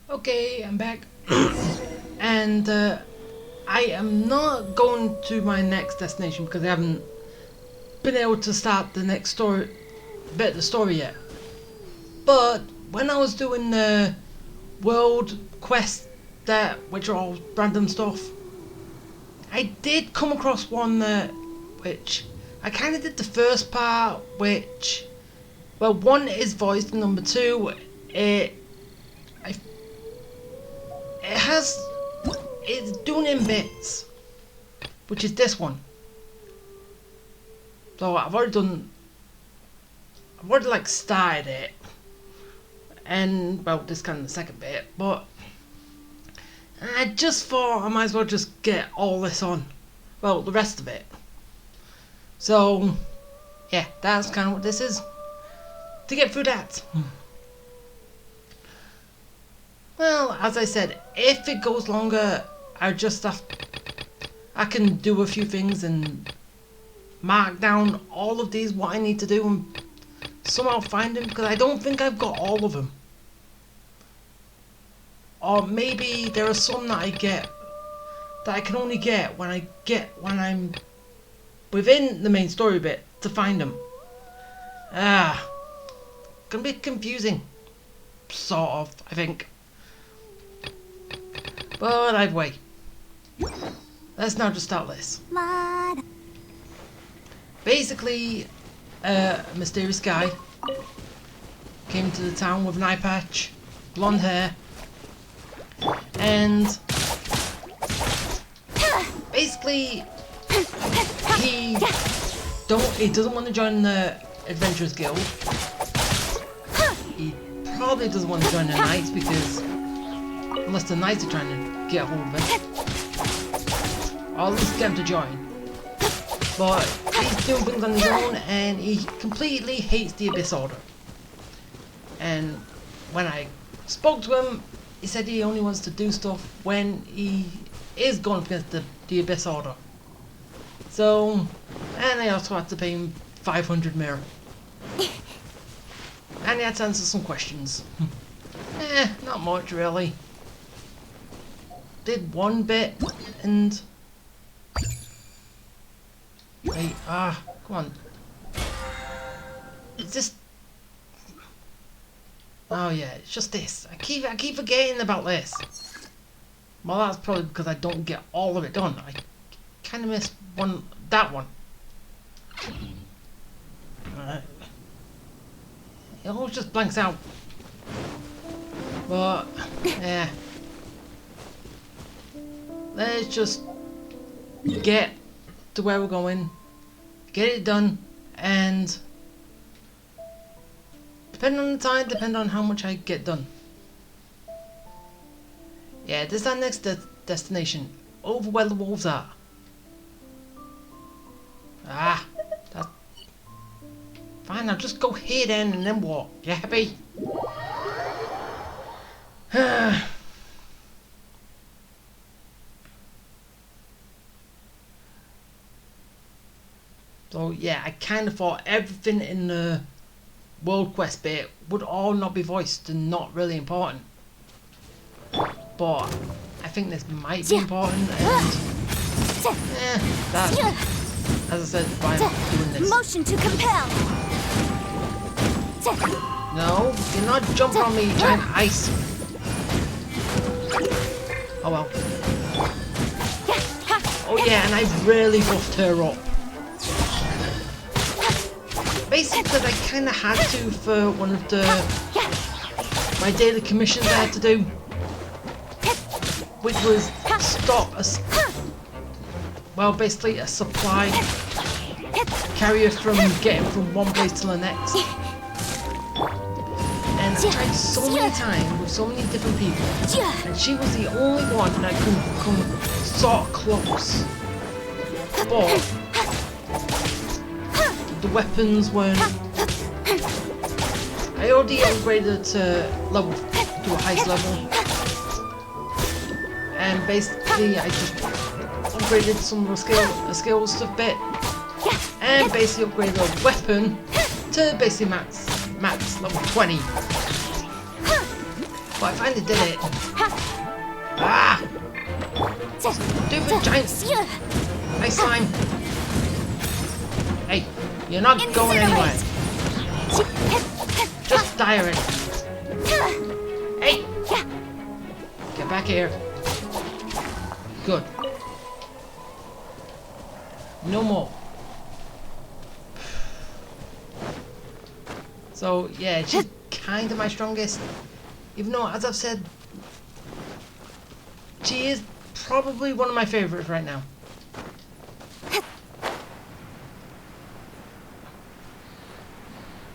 Okay, I'm back. And I am not going to my next destination because I haven't been able to start the next bit of the story yet. But when I was doing the world quest which are all random stuff, I did come across one which I kind of did the first part, which, well, one is voiced, and number two, it's doing in bits, which is this one. So I've already like started it, and well, this kind of the second bit, but I just thought I might as well just get all this on, well, the rest of it. So yeah, that's kind of what this is, to get through that. Well, as I said, if it goes longer, I can do a few things and mark down all of these, what I need to do, and somehow find them, because I don't think I've got all of them. Or maybe there are some that I can only get when I'm within the main story bit to find them. Gonna be confusing, sort of, I think. But either way, let's now just start this. Basically, a mysterious guy came to the town with an eye patch, blonde hair, and basically he doesn't want to join the Adventurers Guild. He probably doesn't want to join the Knights, because unless the Knights are trying to get a hold of it, or at least get him to join. But he's doing things on his own, and he completely hates the Abyss Order. And when I spoke to him, he said he only wants to do stuff when he is going against the Abyss Order. So, and I also had to pay him 500 mil. And he had to answer some questions. Not much really. Did one bit, and wait, come on. It's just, oh yeah, it's just this. I keep forgetting about this. Well, that's probably because I don't get all of it done. I kind of missed that one. It always just blanks out. But yeah. Let's just get to where we're going, get it done, and depending on the time, depending on how much I get done. Yeah, this is our next destination, over where the wolves are. That's fine. I'll just go here then, and then walk. You happy? So yeah, I kind of thought everything in the World Quest bit would all not be voiced and not really important. But I think this might be important, and that's, as I said, why I'm doing this. Motion to compel. No, do not jump on me, giant ice. Oh well. Oh yeah, and I really buffed her up. Basically, because I kind of had to for one of my daily commissions I had to do, which was stop basically a supply carrier from getting from one place to the next. And I tried so many times with so many different people, and she was the only one that could come sort of close. But the weapons weren't. I already upgraded to a highest level, and basically I just upgraded some of the skills stuff bit, and basically upgraded a weapon to basically max level 20. I finally did it. Ah! Stupid giant ice slime. Hey, you're not going anywhere. Just die already. Hey! Get back here. Good. No more. So, yeah, she's kind of my strongest. Even though, as I've said, she is probably one of my favorites right now.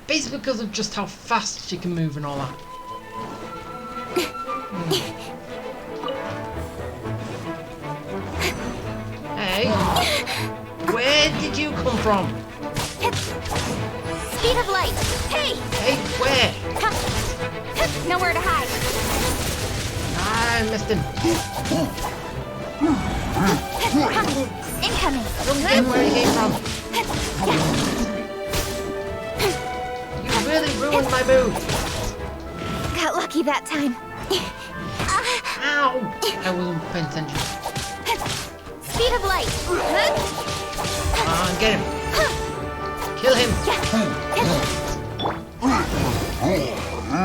Basically because of just how fast she can move and all that. Hey, where did you come from? Speed of light. Hey! Hey, where? Nowhere to hide. I missed him. Incoming. I don't get where he came from. You really ruined my move. Got lucky that time. Ow! I wasn't paying attention. Speed of light. Come on, get him. Kill him.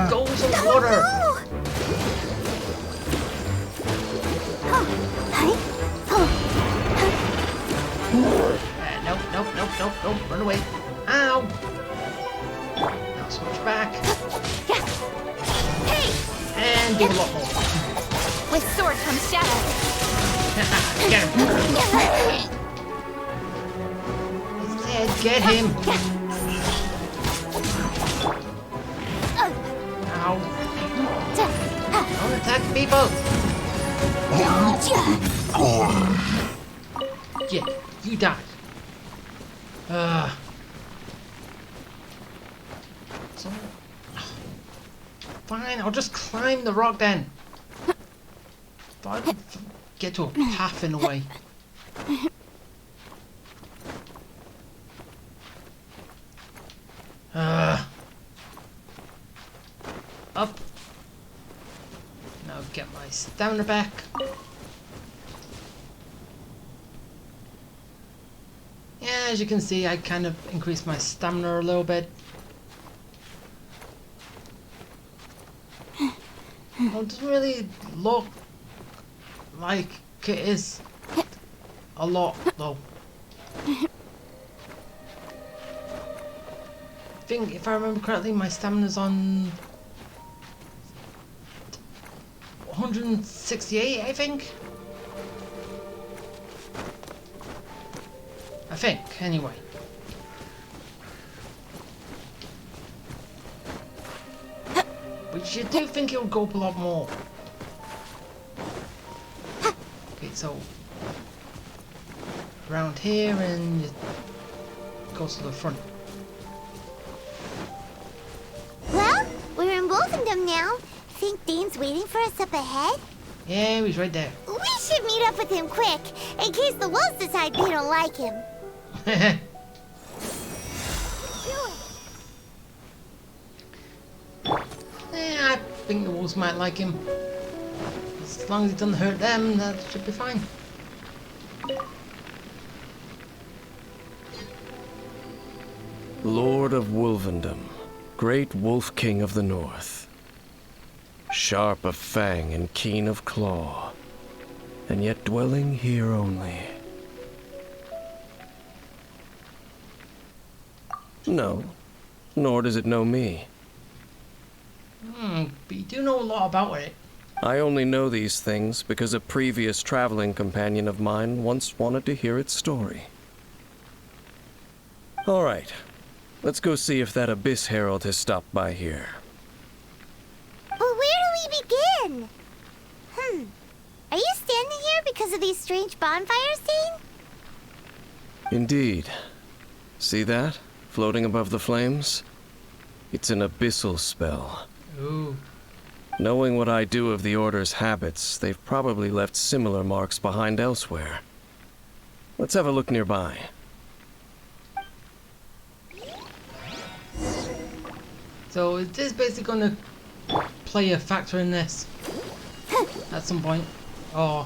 Go some water. Nope. Run away. Ow. Now switch back. Hey! And do a lot more. With sword comes shadow. Get him. Instead, get him. Ow. Don't attack people. Yeah, you die. So, fine, I'll just climb the rock then. If I could get to a path in a way. Up. Now get my stamina back. Yeah, as you can see, I kind of increased my stamina a little bit. Well, it doesn't really look like it is a lot, though. I think, if I remember correctly, my stamina's on 168, I think. Anyway. But you do think it'll go up a lot more. Okay, so around here and it goes to the front. Well, we're in Wolfendom now. Think Dane's waiting for us up ahead? Yeah, he's right there. We should meet up with him quick, in case the wolves decide they don't like him. Yeah, I think the wolves might like him. As long as he doesn't hurt them, that should be fine. Lord of Wolvendom, great wolf king of the north. Sharp of fang and keen of claw, and yet dwelling here only. No, nor does it know me. But you do know a lot about it. I only know these things because a previous traveling companion of mine once wanted to hear its story. All right, let's go see if that Abyss Herald has stopped by here. But where do we begin? Are you standing here because of these strange bonfires, Dane? Indeed. See that? Floating above the flames? It's an abyssal spell. Ooh. Knowing what I do of the Order's habits, they've probably left similar marks behind elsewhere. Let's have a look nearby. So is this basically gonna play a factor in this at some point. Oh,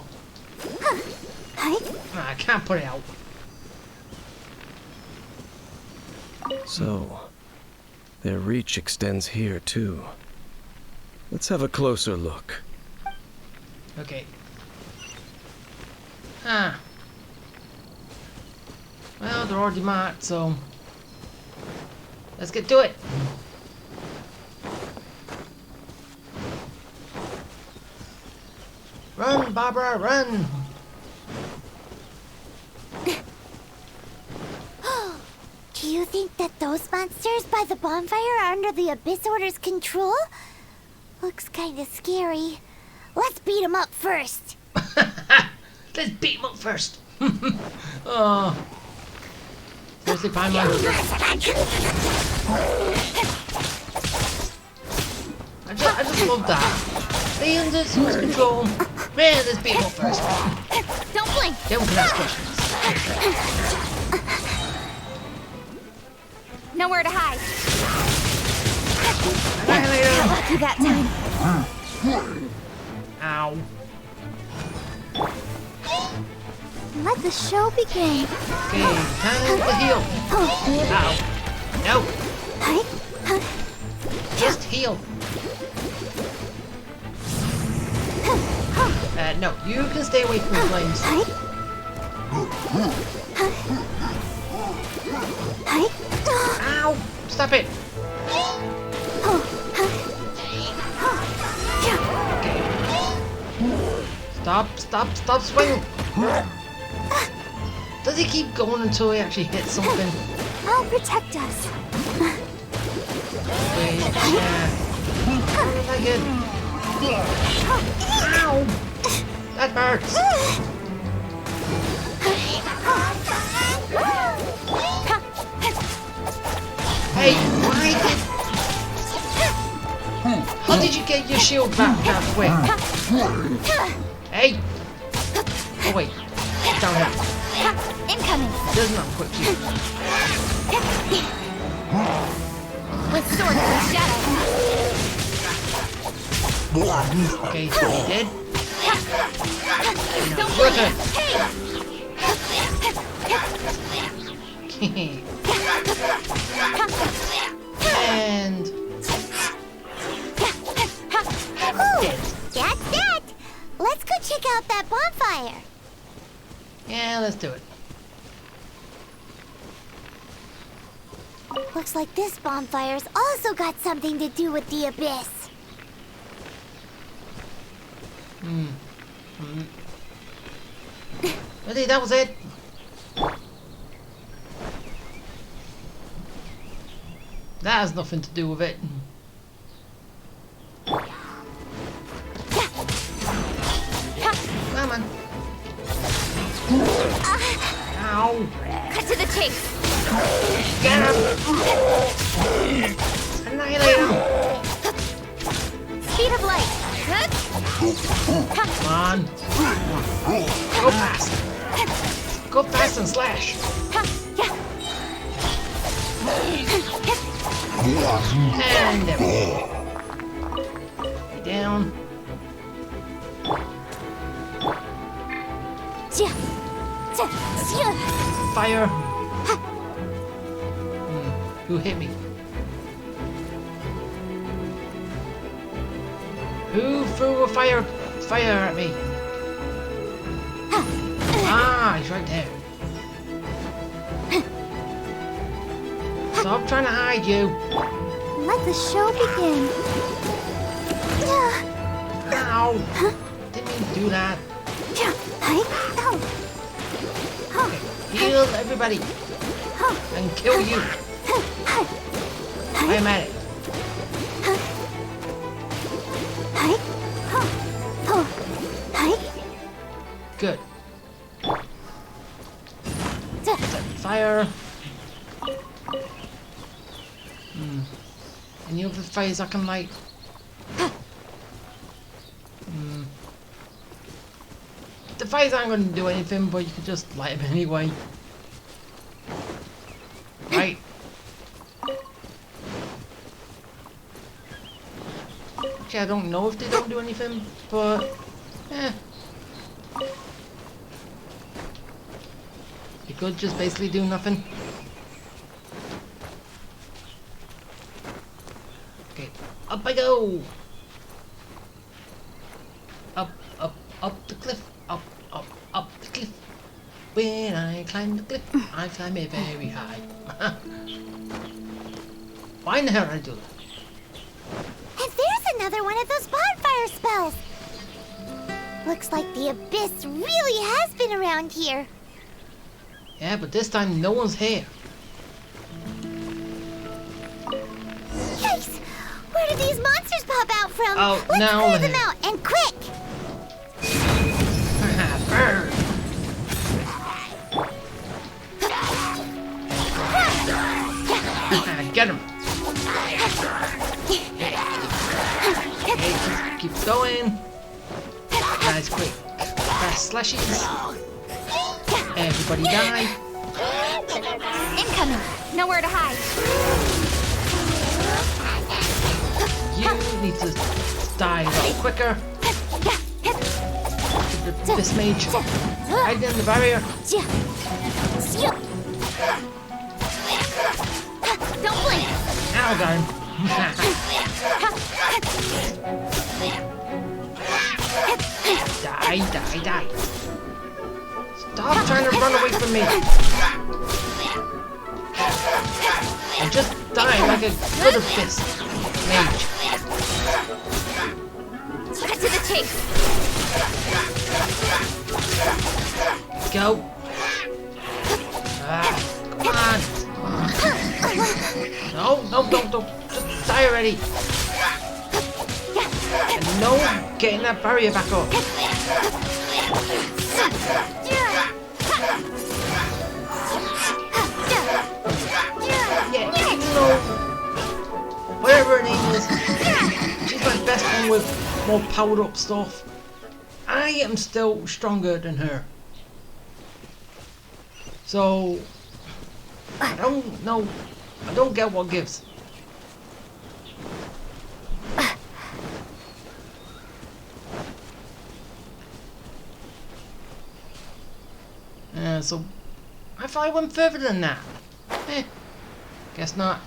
I can't put it out. So, their reach extends here too. Let's have a closer look. Okay. Ah. Well, they're already marked, so let's get to it. Run, Barbara, run! Do you think that those monsters by the bonfire are under the Abyss Order's control? Looks kinda scary. Let's beat them up first. Let's beat him up first. Oh. Seriously, Paimon. I just love that. They under someone's control. Man, let's beat him up first. Don't blink. Then we can ask questions. Nowhere to hide. Annihilator. Lucky that time. Ow. Let the show begin. Okay, time to heal. Ow. No, just heal. No, you can stay away from the flames. Ow! Stop it! Stop swinging! Does he keep going until he actually hits something? I'll protect us. Wait, yeah. Oh my god. Ow! That hurts! Hey, why did... How did you get your shield back that quick? Hey! Oh wait, down here. Incoming. Doesn't have a quick shield. With sword from shadow. Okay, so he did. Don't Your blink. turn. Hey. And... That's that. Let's go check out that bonfire. yeah, let's do it. Looks like this bonfire's also got something to do with the Abyss. Ready, that was it. That has nothing to do with it. Come on. Ow. Cut to the chase. Get him. Annihilate him. Speed of light. Good. Come on. Go fast. Go fast and slash. And there we go. Lay down. Fire. Who hit me? Who threw a fire at me? Ah, he's right there. Stop trying to hide, you. Let the show begin. Ow. Didn't mean to do that. Okay, heal everybody. And kill you. I'm at it. Good. Fire. Any other fires I can light? The fires aren't going to do anything, but you can just light them anyway. Right. Watch I don't know if they don't do anything, but you could just basically do nothing. Okay, up I go! Up the cliff, up the cliff. When I climb the cliff, I climb it very high. Why in the hell did I do that? And there's another one of those bonfire spells. Looks like the abyss really has been around here. Yeah, but this time no one's here. Yikes! Where did these monsters pop out from? Oh, Let's now clear they're them out, and quick! Burn! Get him! Okay, keep going. Guys, quick. Fast slashes. Everybody die. Incoming. Nowhere to hide. You need to die a lot quicker. This mage. Hide in the barrier. Don't blink. Now got him. Die. Stop trying to run away from me. And just die like a good fist mage. Cut to the chase. Go. Come on. No, don't. Just die already. And no, getting that barrier back up. Yeah, no. Whatever her name is. She's my best one with more powered up stuff. I am still stronger than her. So, I don't know. I don't get what gives. So, I thought I went further than that. Guess not.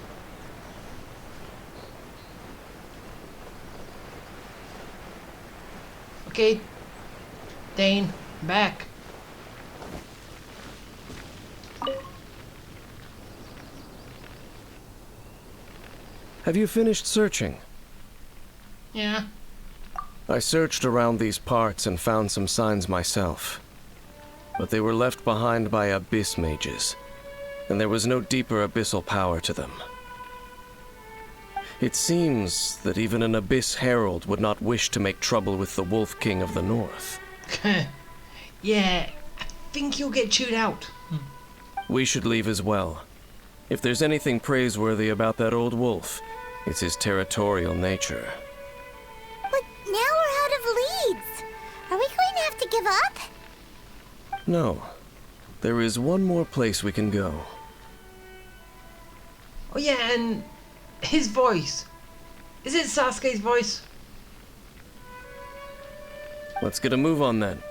Okay, Dane, back. Have you finished searching? Yeah. I searched around these parts and found some signs myself. But they were left behind by abyss mages, and there was no deeper abyssal power to them. It seems that even an abyss herald would not wish to make trouble with the Wolf King of the North. Yeah, I think you'll get chewed out. We should leave as well. If there's anything praiseworthy about that old wolf, it's his territorial nature. But now we're out of leads. Are we going to have to give up? No. There is one more place we can go. Oh yeah, and his voice. Is it Sasuke's voice? Let's get a move on then.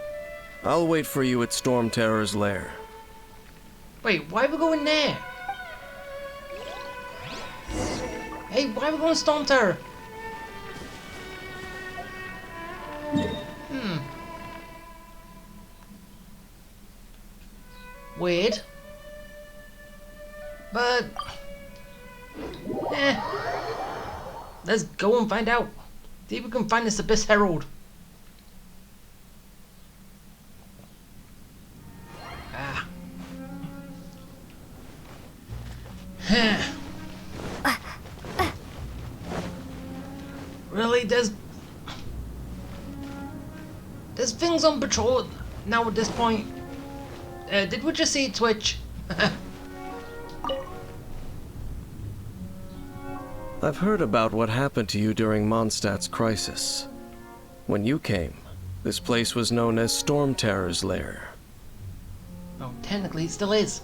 I'll wait for you at Storm Terror's lair. Wait, why are we going there? Hey, why are we going to Storm Terror? Weird. But... let's go and find out. See if we can find this Abyss Herald. Really? There's things on patrol now at this point. Did we just see it twitch? I've heard about what happened to you during Mondstadt's crisis. When you came, this place was known as Storm Terror's lair. Oh, technically it still is.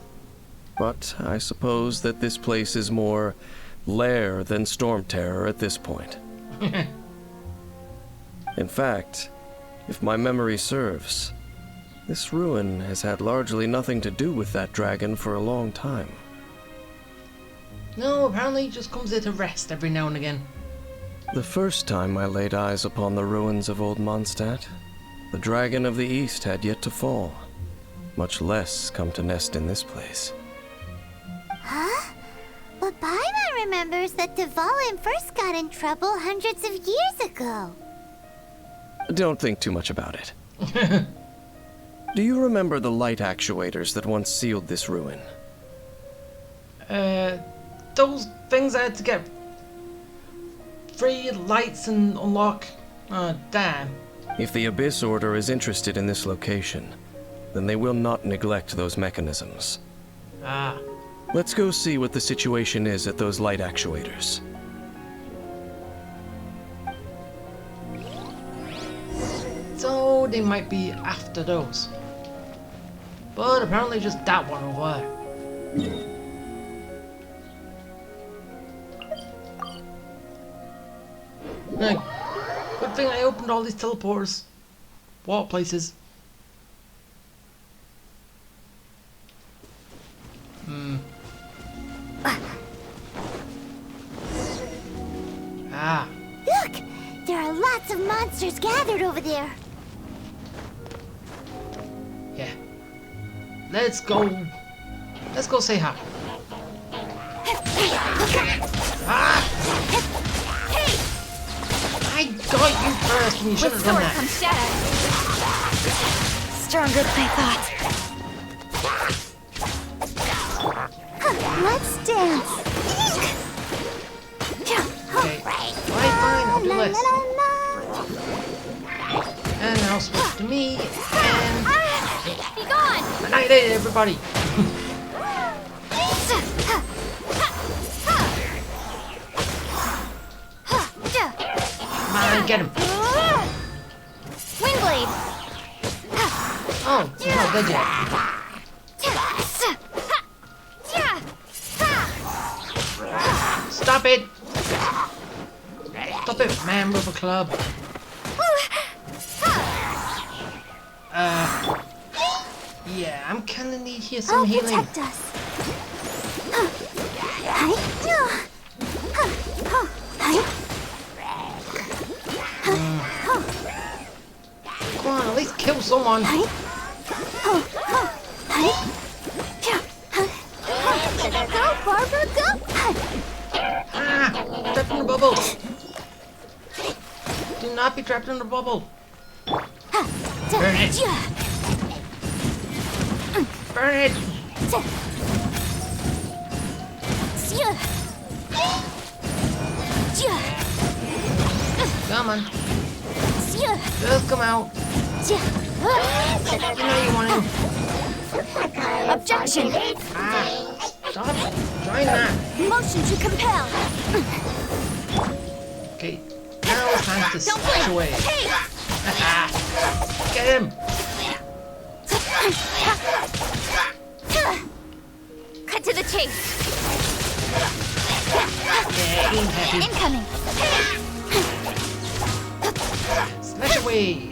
But I suppose that this place is more lair than Storm Terror at this point. In fact, if my memory serves, this ruin has had largely nothing to do with that dragon for a long time. No, apparently he just comes here to rest every now and again. The first time I laid eyes upon the ruins of Old Mondstadt, the dragon of the East had yet to fall, much less come to nest in this place. Huh? But Paimon remembers that Dvalin first got in trouble hundreds of years ago. Don't think too much about it. Do you remember the light actuators that once sealed this ruin? Those things I had to get free lights and unlock. Damn. If the Abyss Order is interested in this location, then they will not neglect those mechanisms. Ah. Let's go see what the situation is at those light actuators. So they might be after those. But apparently just that one over there. Now, good thing I opened all these teleporters. Water places. Ah. Look! There are lots of monsters gathered over there. Yeah. Let's go. Let's go say hi. Ah! I got you first and you should With have done sword that. comes shadow. Stronger than I thought. Let's dance. Okay. Fine, I'll do less. And now switch to me and Be gone! annihilate everybody. Come on, get him. Windblade! Oh, he's not dead yet. Stop it! Stop it, man with a club. Yeah, I'm kinda need here some I'll healing. protect us. Come on, at least kill someone. Go, Barbara, go! Ah, trapped in the bubble. Do not be trapped in the bubble. Burn it. Burn it. Come on. Just come out. You know you want to. Objection! Ah, stop trying that. Motion to compel! Okay, now it's time to Don't slash blink! away. Hey! Get him. Cut to the chase! Yeah, ain't happy. Incoming! Slash away.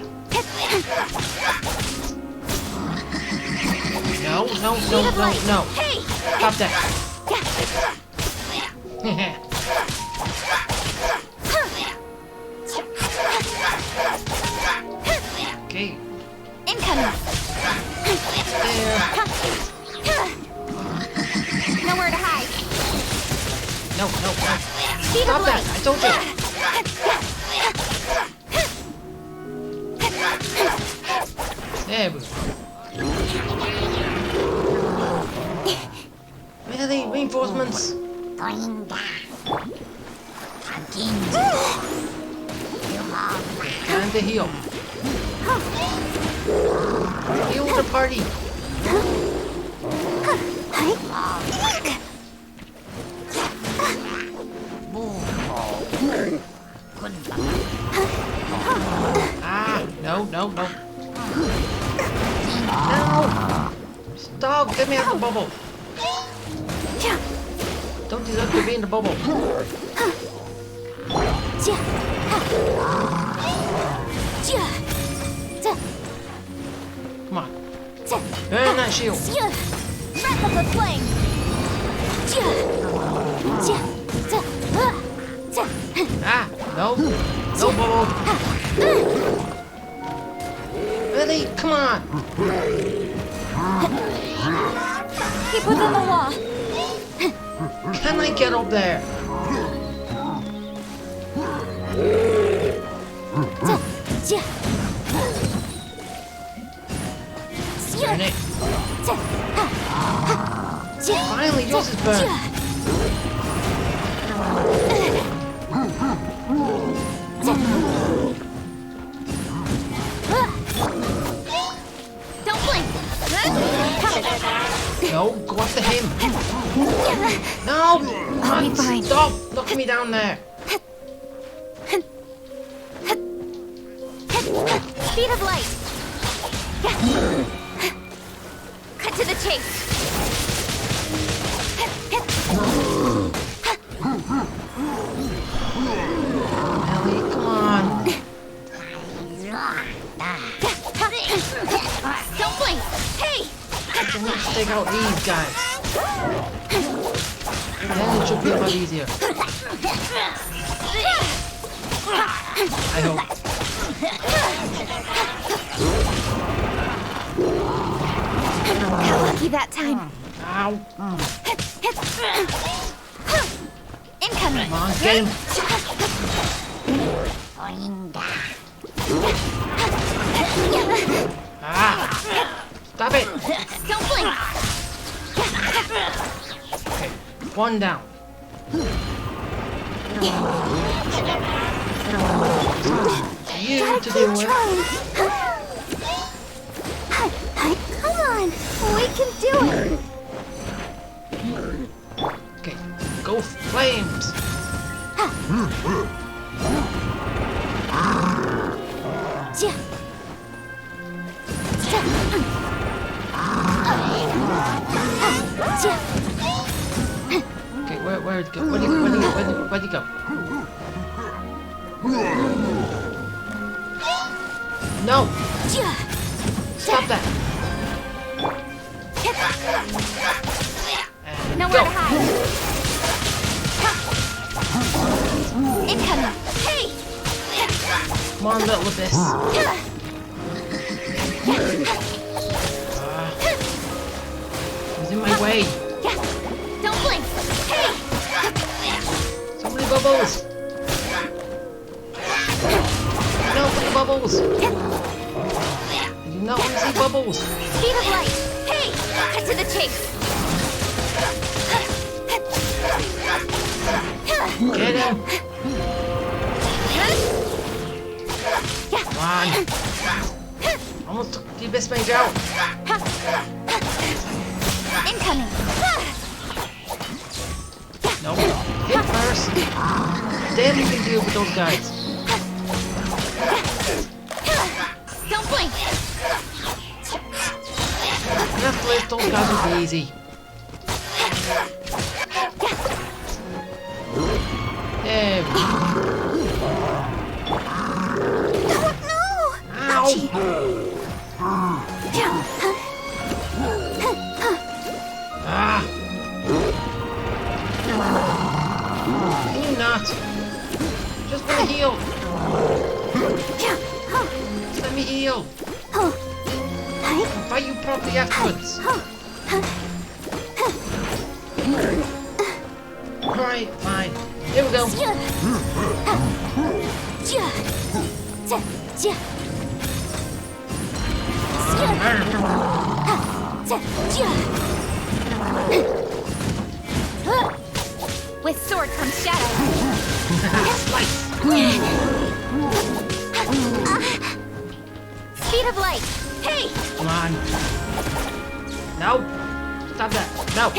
No. Hey! Stop that. Okay, Incoming! there. Nowhere to hide! No. Speed Stop of that. light! I told you. There we go. Where are the reinforcements? Going down. Time to heal. Heal the party. Ah, no. No! Stop! Get me out of the bubble! Don't deserve to be in the bubble. Come on. Burn that shield. Wrap up the flame. Ah, no. No bubble. Really? Come on. Keep within the wall. Can I get up there? Burn it. Finally, yours is burned. Don't blink. No, go after him. No! I'll be fine. Stop knocking me down there. Speed of light. Cut to the chase. Ellie, come on. Don't blink. Hey! Let's take out these guys. Then it should be a lot easier. I hope. Lucky that time. Ow. Incoming. Come on, get him. Ah. Stop it. Don't blink. Okay, one down. You to deal with. Come on, we can do it. Okay, go flames. Okay, where'd it go? Where'd it go? No! Stop that! And Nowhere go! to hide. Incoming. Hey! Come on, little abyss. He's in my way. Don't blink. Hey! So many bubbles. No, the bubbles. I do not want to see bubbles. Speed of light. Hey! Cut to the chase. Get him. Come on. Almost took the abyss mage out. Incoming. No, hit first. Then you can deal with those guys. Don't blink. Just let those guys be easy. There we go. Ow! Ah! Can you not? Just want to heal. Just let me heal. I'll fight you properly afterwards. Alright, fine. Here we go. With sword comes shadow. Slice. Speed of light. Hey! Come on. No. Stop that. No.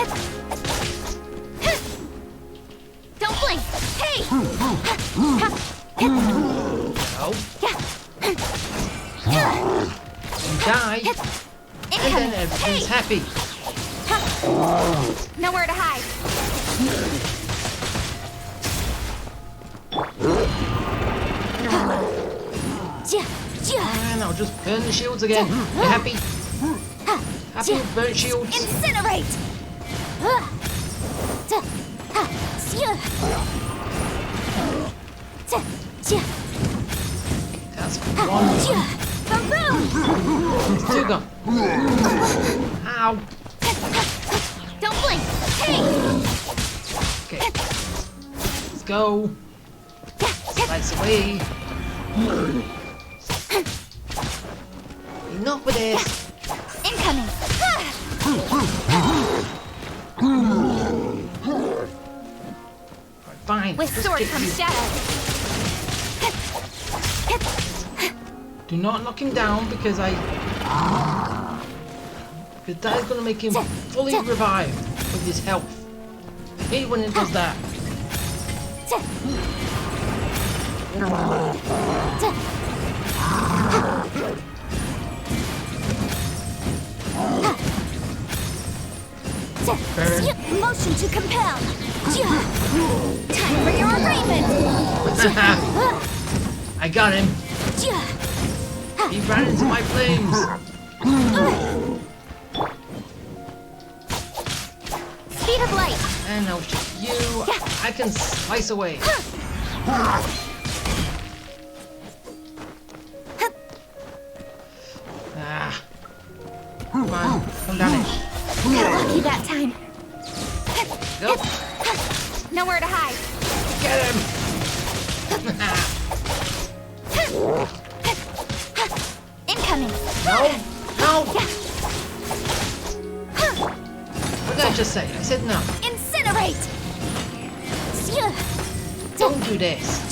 Don't blink. Hey! No. You die, and then everything's happy. Nowhere to hide. And I'll just burn the shields again. You happy? Happy with burnt shields? Incinerate! That's one. It's two gone. Ow. Don't blink! Hey! Okay. Let's go. Slice away. Enough with this. Incoming! Alright, fine. With just sword get comes you. shadow. Do not knock him down because because that is going to make him fully revived with his health. I hate when it does that. Burn. Motion to compel. Time for your arraignment! I got him. He ran into my flames. Speed of light! And I'll shoot you. I can slice away. Ah. Come on. Come down it. Got lucky that time. Go. Nowhere to hide. Get him. Incoming! No. No. What did I just say? I said no. Incinerate! Don't do this.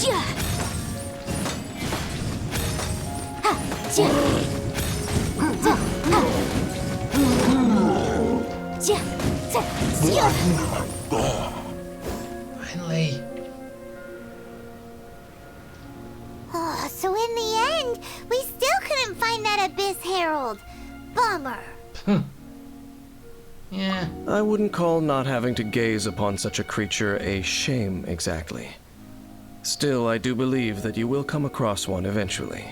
Finally. Oh, so in the end, we still couldn't find that Abyss Herald. Bummer. Yeah. I wouldn't call not having to gaze upon such a creature a shame exactly. Still, I do believe that you will come across one eventually.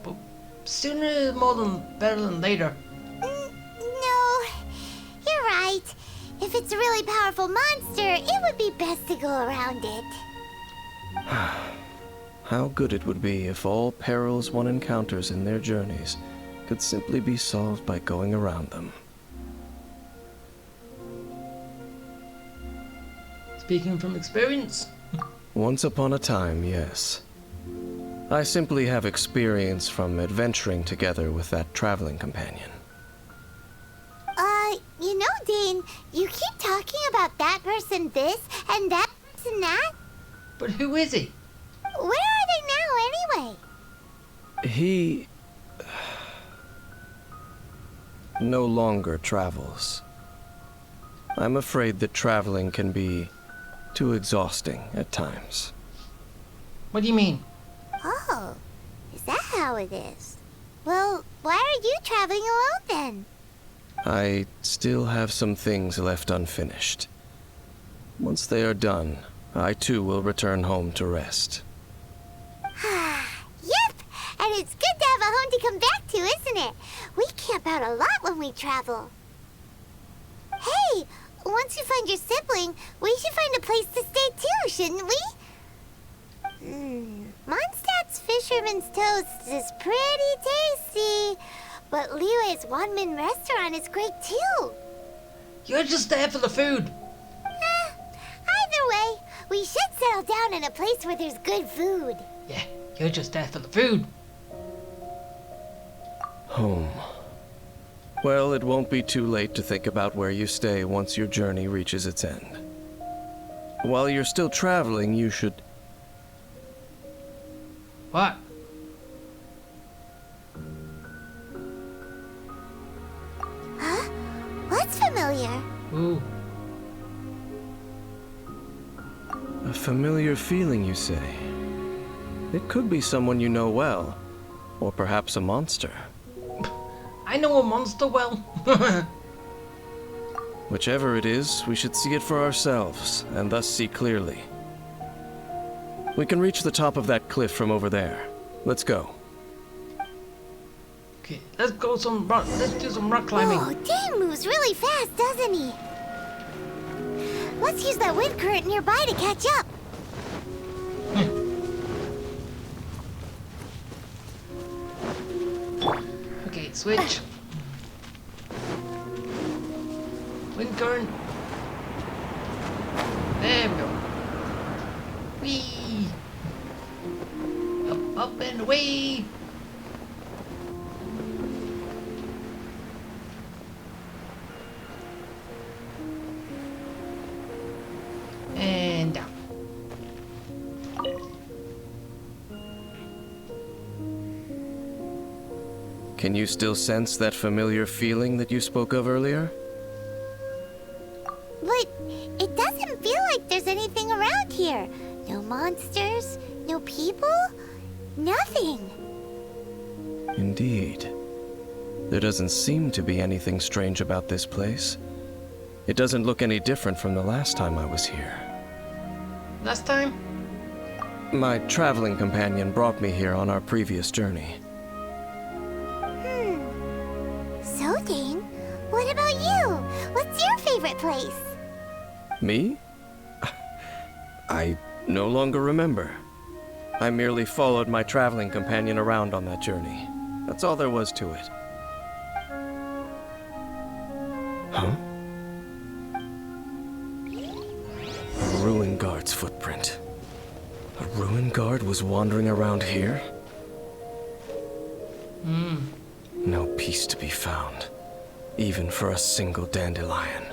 But sooner is more than better than later. No, you're right. If it's a really powerful monster, it would be best to go around it. How good it would be if all perils one encounters in their journeys could simply be solved by going around them. Speaking from experience. Once upon a time, yes. I simply have experience from adventuring together with that traveling companion. You know, Dane, you keep talking about that person this and that person that. But who is he? Where are they now, anyway? He no longer travels. I'm afraid that traveling can be too exhausting at times. What do you mean? Oh, is that how it is? Well, why are you traveling alone then? I still have some things left unfinished. Once they are done, I too will return home to rest. Yep, and it's good to have a home to come back to, isn't it? We camp out a lot when we travel. Hey, once you find your sibling, we should find a place to stay too, shouldn't we? Mondstadt's Fisherman's Toast is pretty tasty, but Liyue's one-man restaurant is great too. You're just there for the food. Either way, we should settle down in a place where there's good food. Yeah, you're just there for the food. Home. Well, it won't be too late to think about where you stay once your journey reaches its end. While you're still traveling, you should... What? Huh? What's familiar? Ooh. A familiar feeling, you say? It could be someone you know well, or perhaps a monster. I know a monster well. Whichever it is, we should see it for ourselves, and thus see clearly. We can reach the top of that cliff from over there. Let's go. Okay, let's go some rock. Let's do some rock climbing. Oh, Dane moves really fast, doesn't he? Let's use that wind current nearby to catch up. Okay, switch. Wind current. There we go. Whee! Up, up and away! And down. Can you still sense that familiar feeling that you spoke of earlier? But it doesn't feel like there's anything around here. No monsters, no people, nothing. Indeed. There doesn't seem to be anything strange about this place. It doesn't look any different from the last time I was here. Last time? My traveling companion brought me here on our previous journey. So, Dane, what about you? What's your favorite place? Me? I no longer remember. I merely followed my traveling companion around on that journey. That's all there was to it. Huh? A ruin guard's footprint. A ruin guard was wandering around here? No peace to be found, even for a single dandelion.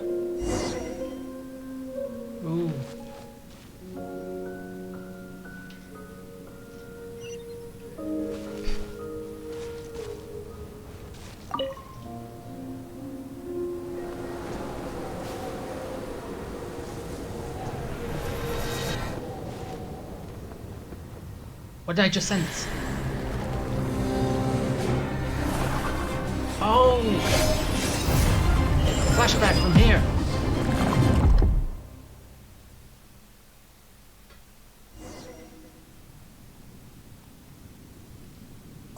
Ooh. What did I just sense? Oh! Flashback from here.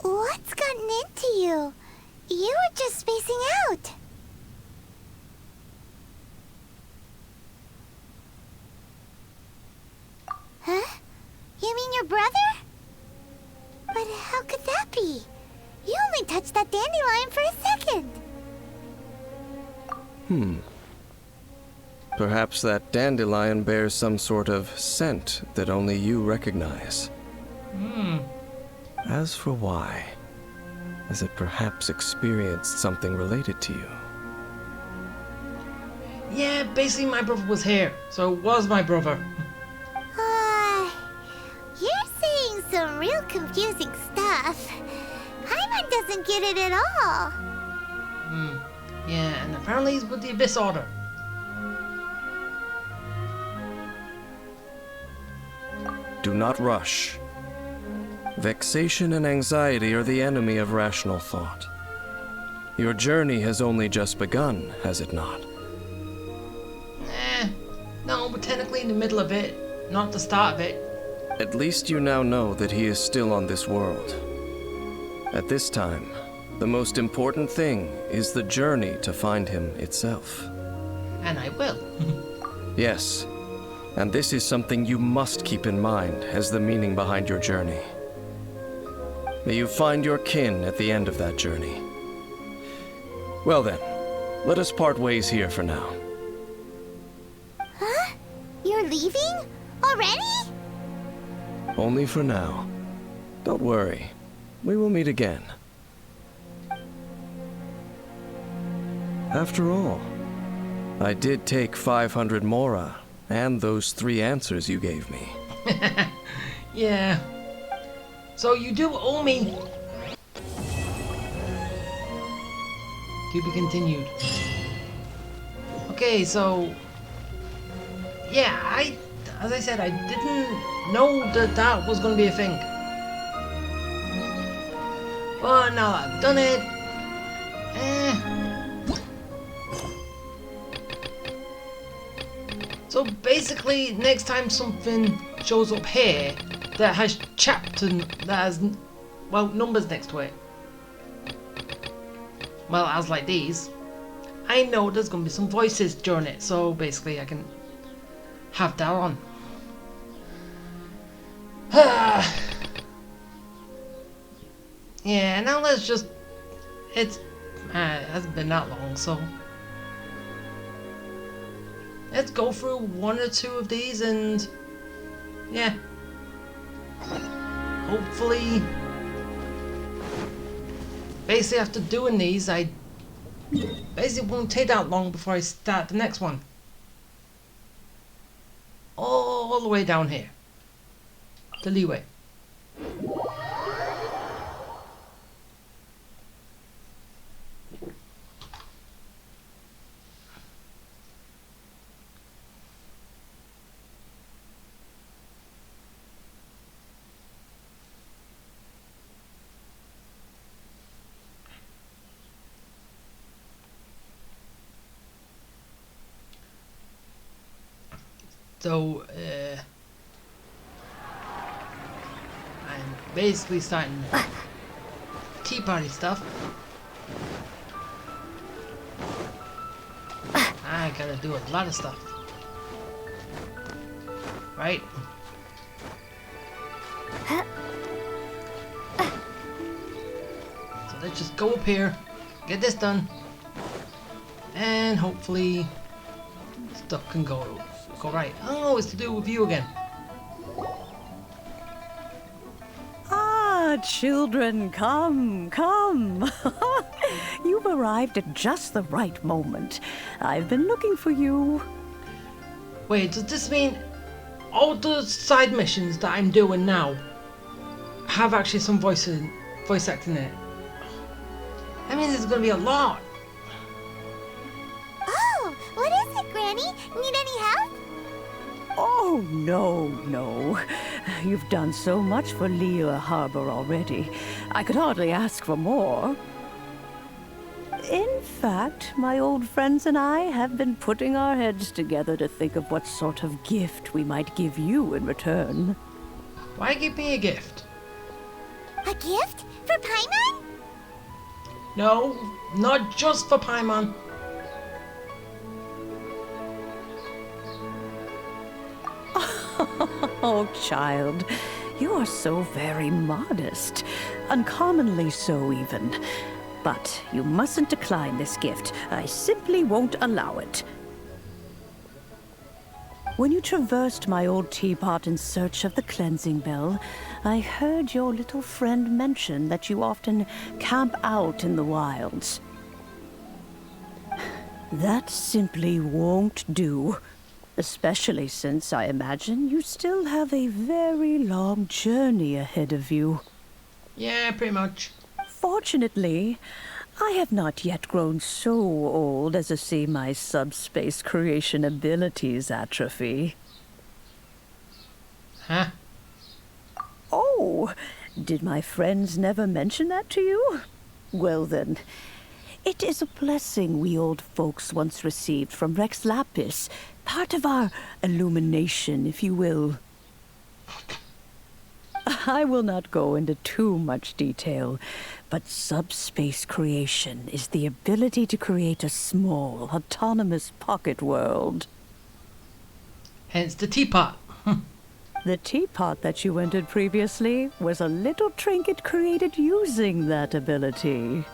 What's gotten into you? You were just spacing out. Huh? You mean your brother? But how could that be? You only touched that dandelion for a second. Perhaps that dandelion bears some sort of scent that only you recognize. As for why, has it perhaps experienced something related to you? Yeah, basically my brother was here, so it was my brother. You're saying some real confusing stuff. Paimon doesn't get it at all. Yeah, and apparently he's with the Abyss Order. Do not rush. Vexation and anxiety are the enemy of rational thought. Your journey has only just begun, has it not? No, we're technically in the middle of it, not the start of it. At least you now know that he is still on this world. At this time, the most important thing is the journey to find him itself. And I will. Yes, and this is something you must keep in mind as the meaning behind your journey. May you find your kin at the end of that journey. Well then, let us part ways here for now. Huh? You're leaving? Already? Only for now. Don't worry, we will meet again. After all, I did take 500 mora and those 3 answers you gave me. Yeah. So you do owe me. To be continued. Okay, so yeah, as I said, I didn't know that that was going to be a thing. But now that I've done it, So basically, next time something shows up here, that has well, numbers next to it. Well, as like these, I know there's gonna be some voices during it, so basically I can have that on. Yeah, now let's just... it hasn't been that long, so... let's go through one or two of these and... yeah. Hopefully... basically after doing these, I... basically won't take that long before I start the next one. All the way down here. The leeway. So, I'm basically starting tea party stuff. I gotta do a lot of stuff. Right? So let's just go up here, get this done, and hopefully stuff can go right. Oh, it's to do with you again. Ah, children, come, come. You've arrived at just the right moment. I've been looking for you. Wait, does this mean all the side missions that I'm doing now have actually some voice acting in it? That means there's gonna be a lot. Oh, what is it, Granny? Need any help? Oh, no. You've done so much for Liyue Harbor already. I could hardly ask for more. In fact, my old friends and I have been putting our heads together to think of what sort of gift we might give you in return. Why give me a gift? A gift? For Paimon? No, not just for Paimon. Oh, child, you are so very modest. Uncommonly so, even. But you mustn't decline this gift. I simply won't allow it. When you traversed my old teapot in search of the cleansing bell, I heard your little friend mention that you often camp out in the wilds. That simply won't do. Especially since I imagine you still have a very long journey ahead of you. Yeah, pretty much. Fortunately, I have not yet grown so old as to see my subspace creation abilities atrophy. Huh? Oh, did my friends never mention that to you? Well then, it is a blessing we old folks once received from Rex Lapis. Part of our illumination, if you will. I will not go into too much detail, but subspace creation is the ability to create a small, autonomous pocket world. Hence the teapot. The teapot that you entered previously was a little trinket created using that ability.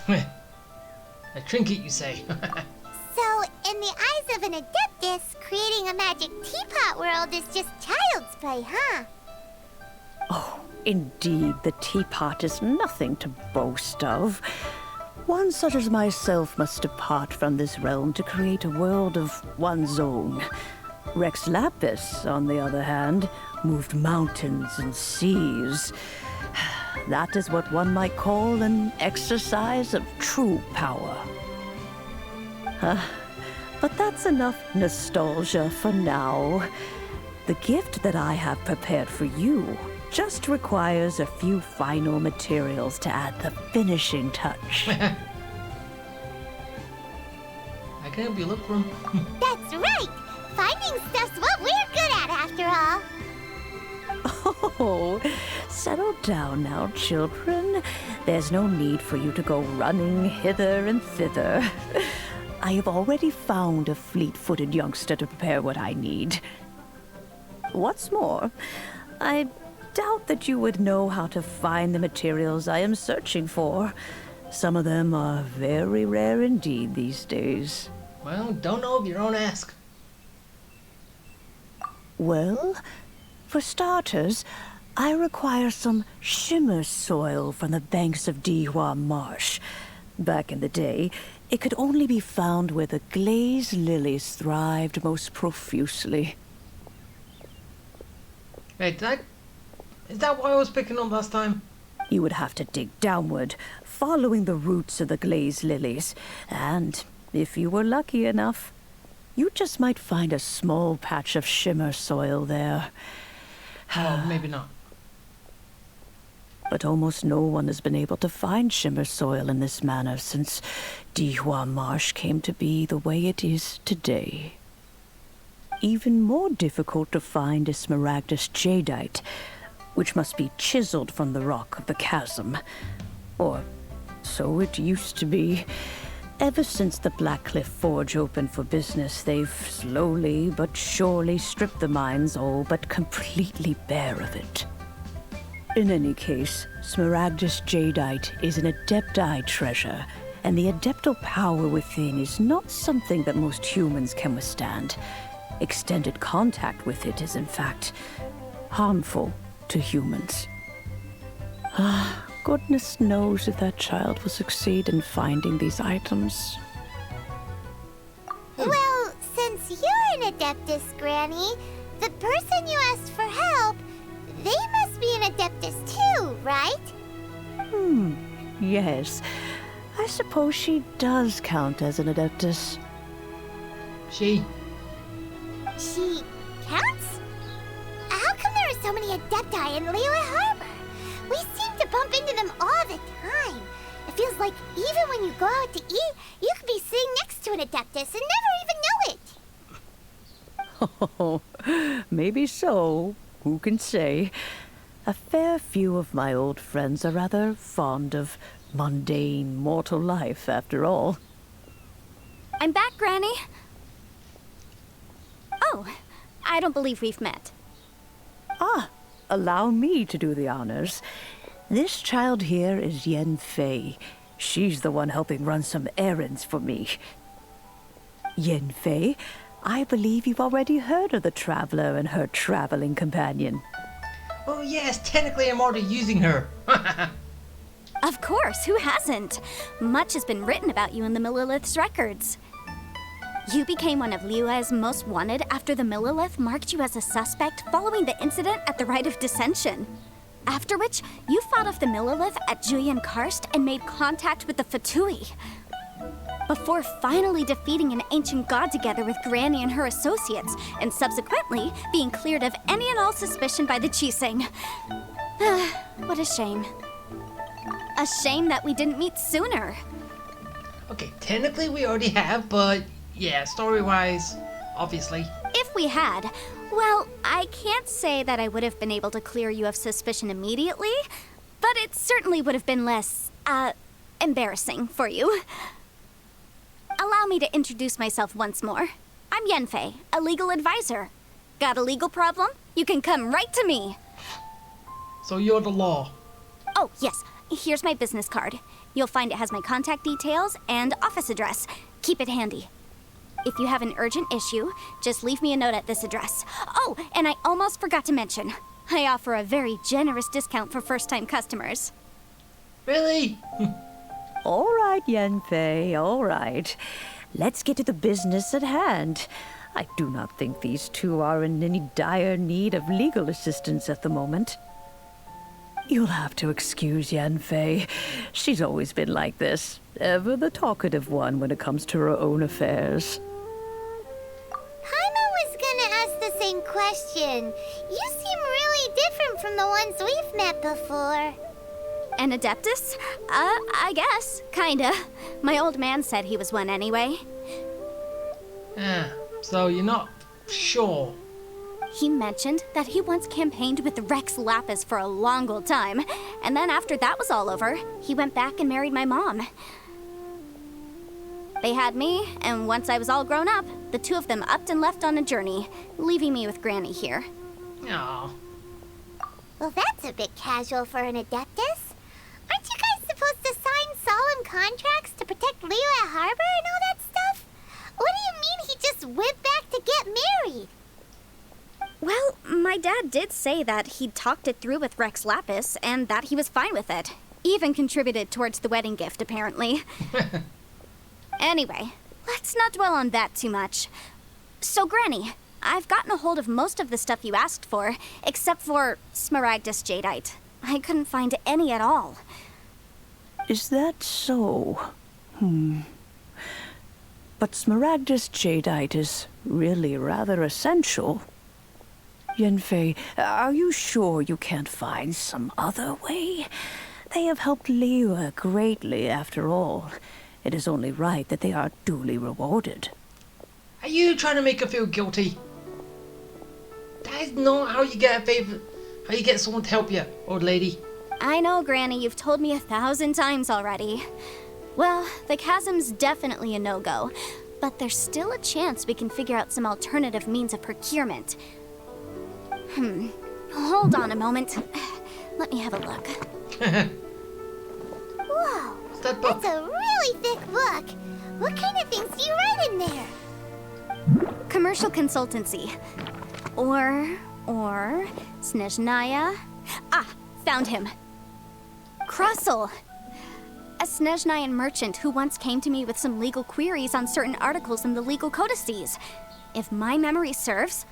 A trinket, you say? So, in the eyes of an adeptus, creating a magic teapot world is just child's play, huh? Oh, indeed, the teapot is nothing to boast of. One such as myself must depart from this realm to create a world of one's own. Rex Lapis, on the other hand, moved mountains and seas. That is what one might call an exercise of true power. But that's enough nostalgia for now. The gift that I have prepared for you just requires a few final materials to add the finishing touch. I can help you look for 'em. That's right! Finding stuff's what we're good at, after all. Oh, settle down now, children. There's no need for you to go running hither and thither. I have already found a fleet-footed youngster to prepare what I need. What's more, I doubt that you would know how to find the materials I am searching for. Some of them are very rare indeed these days. Well, don't know if you don't ask. Well, for starters, I require some shimmer soil from the banks of Dihua Marsh. Back in the day, it could only be found where the glazed lilies thrived most profusely. Wait, is that what I was picking up last time? You would have to dig downward, following the roots of the glazed lilies, and if you were lucky enough, you just might find a small patch of shimmer soil there. Oh, maybe not. But almost no one has been able to find shimmer soil in this manner since Dihua Marsh came to be the way it is today. Even more difficult to find is smaragdus jadeite, which must be chiseled from the rock of the chasm. Or so it used to be. Ever since the Blackcliff Forge opened for business, they've slowly but surely stripped the mines all but completely bare of it. In any case, smaragdus jadeite is an adepti treasure, and the adeptal power within is not something that most humans can withstand. Extended contact with it is, in fact, harmful to humans. Goodness knows if that child will succeed in finding these items. Well, since you're an Adeptus, Granny, the person you asked for help, they must be an Adeptus too, right? Yes. I suppose she does count as an Adeptus. She She counts? How come there are so many Adepti in Liyue Harbor? We seem to bump into them all the time. It feels like even when you go out to eat, you could be sitting next to an Adeptus and never even know it. Oh, maybe so. Who can say? A fair few of my old friends are rather fond of mundane mortal life, after all. I'm back, Granny. Oh, I don't believe we've met. Allow me to do the honors. This child here is Yen Fei. She's the one helping run some errands for me. Yen Fei, I believe you've already heard of the traveler and her traveling companion. Oh yes, technically I'm already using her. Of course, who hasn't? Much has been written about you in the Millilith's records. You became one of Liyue's most wanted after the Millilith marked you as a suspect following the incident at the Rite of Dissension. After which, you fought off the Millilith at Julian Karst and made contact with the Fatui. Before finally defeating an ancient god together with Granny and her associates, and subsequently being cleared of any and all suspicion by the Chiseng. What a shame. A shame that we didn't meet sooner. Okay, technically we already have, but yeah, story-wise, obviously. If we had, well, I can't say that I would have been able to clear you of suspicion immediately, but it certainly would have been less, embarrassing for you. Allow me to introduce myself once more. I'm Yenfei, a legal advisor. Got a legal problem? You can come right to me. So you're the law. Oh, yes, here's my business card. You'll find it has my contact details and office address. Keep it handy. If you have an urgent issue, just leave me a note at this address. Oh, and I almost forgot to mention, I offer a very generous discount for first-time customers. Really? All right, Yenfei, all right. Let's get to the business at hand. I do not think these two are in any dire need of legal assistance at the moment. You'll have to excuse Yenfei. She's always been like this, ever the talkative one when it comes to her own affairs. Paimon was gonna ask the same question. You seem really different from the ones we've met before. An Adeptus? I guess. Kinda. My old man said he was one anyway. So you're not sure? He mentioned that he once campaigned with Rex Lapis for a long old time, and then after that was all over, he went back and married my mom. They had me, and once I was all grown up, the two of them upped and left on a journey, leaving me with Granny here. Aw. Well, that's a bit casual for an Adeptus. Aren't you guys supposed to sign solemn contracts to protect Liyue Harbor and all that stuff? What do you mean he just went back to get married? Well, my dad did say that he'd talked it through with Rex Lapis, and that he was fine with it. Even contributed towards the wedding gift, apparently. Anyway, let's not dwell on that too much. So, Granny, I've gotten a hold of most of the stuff you asked for, except for Smaragdus Jadeite. I couldn't find any at all. Is that so? But Smaragdus Jadeite is really rather essential. Yanfei, are you sure you can't find some other way? They have helped Liyue greatly, after all. It is only right that they are duly rewarded. Are you trying to make her feel guilty? That is not how you get a favor. How you get someone to help you, old lady. I know, Granny, you've told me 1,000 times already. Well, the chasm's definitely a no-go, but there's still a chance we can figure out some alternative means of procurement. Hold on a moment. Let me have a look. Whoa, What's that book? that's a really thick book. What kind of things do you write in there? Commercial consultancy. Or Snezhnaya. Ah, found him. Krusel. A Snezhnayan merchant who once came to me with some legal queries on certain articles in the legal codices. If my memory serves,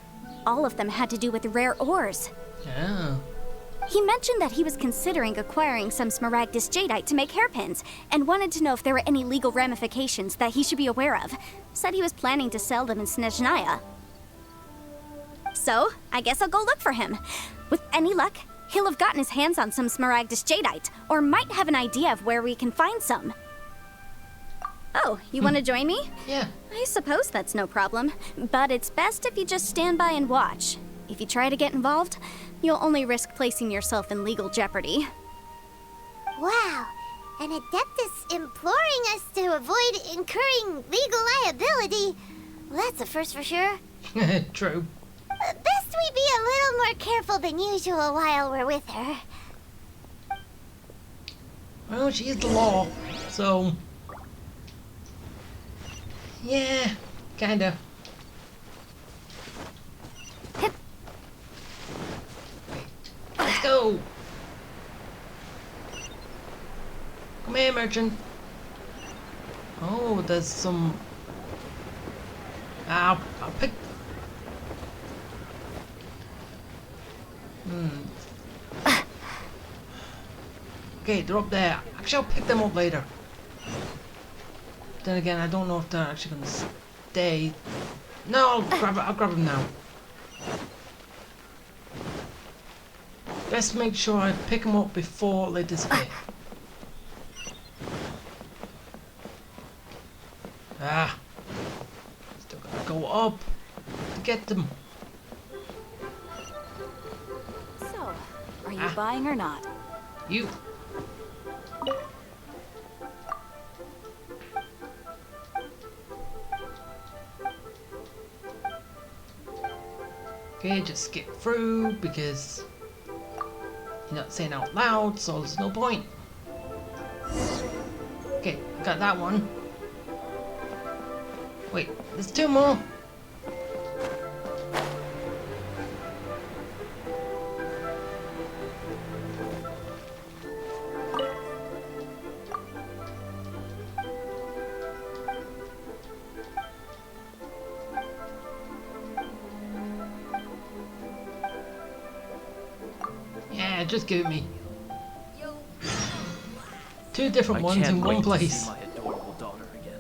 all of them had to do with rare ores. Yeah. He mentioned that he was considering acquiring some Smaragdus Jadeite to make hairpins, and wanted to know if there were any legal ramifications that he should be aware of. Said he was planning to sell them in Snezhnaya. So, I guess I'll go look for him. With any luck, he'll have gotten his hands on some Smaragdus Jadeite, or might have an idea of where we can find some. Oh, you want to join me? Yeah. I suppose that's no problem, but it's best if you just stand by and watch. If you try to get involved, you'll only risk placing yourself in legal jeopardy. Wow, an Adeptus imploring us to avoid incurring legal liability. Well, that's a first for sure. True. Best we be a little more careful than usual while we're with her. Well, she is the law, so... Yeah, kinda. Hip. Let's go! Come here, merchant. Oh, there's some... I'll pick... Okay, they're up there. Actually, I'll pick them up later. Then again, I don't know if they're actually gonna stay. No, I'll grab them now. Best make sure I pick them up before they disappear. Ah. Still gotta go up to get them. So, are you buying or not? You. Okay, just skip through because you're not saying out loud, so there's no point. Okay, got that one. Wait, there's two more. Yeah, just give it me. Two different ones in one place. My adorable daughter again.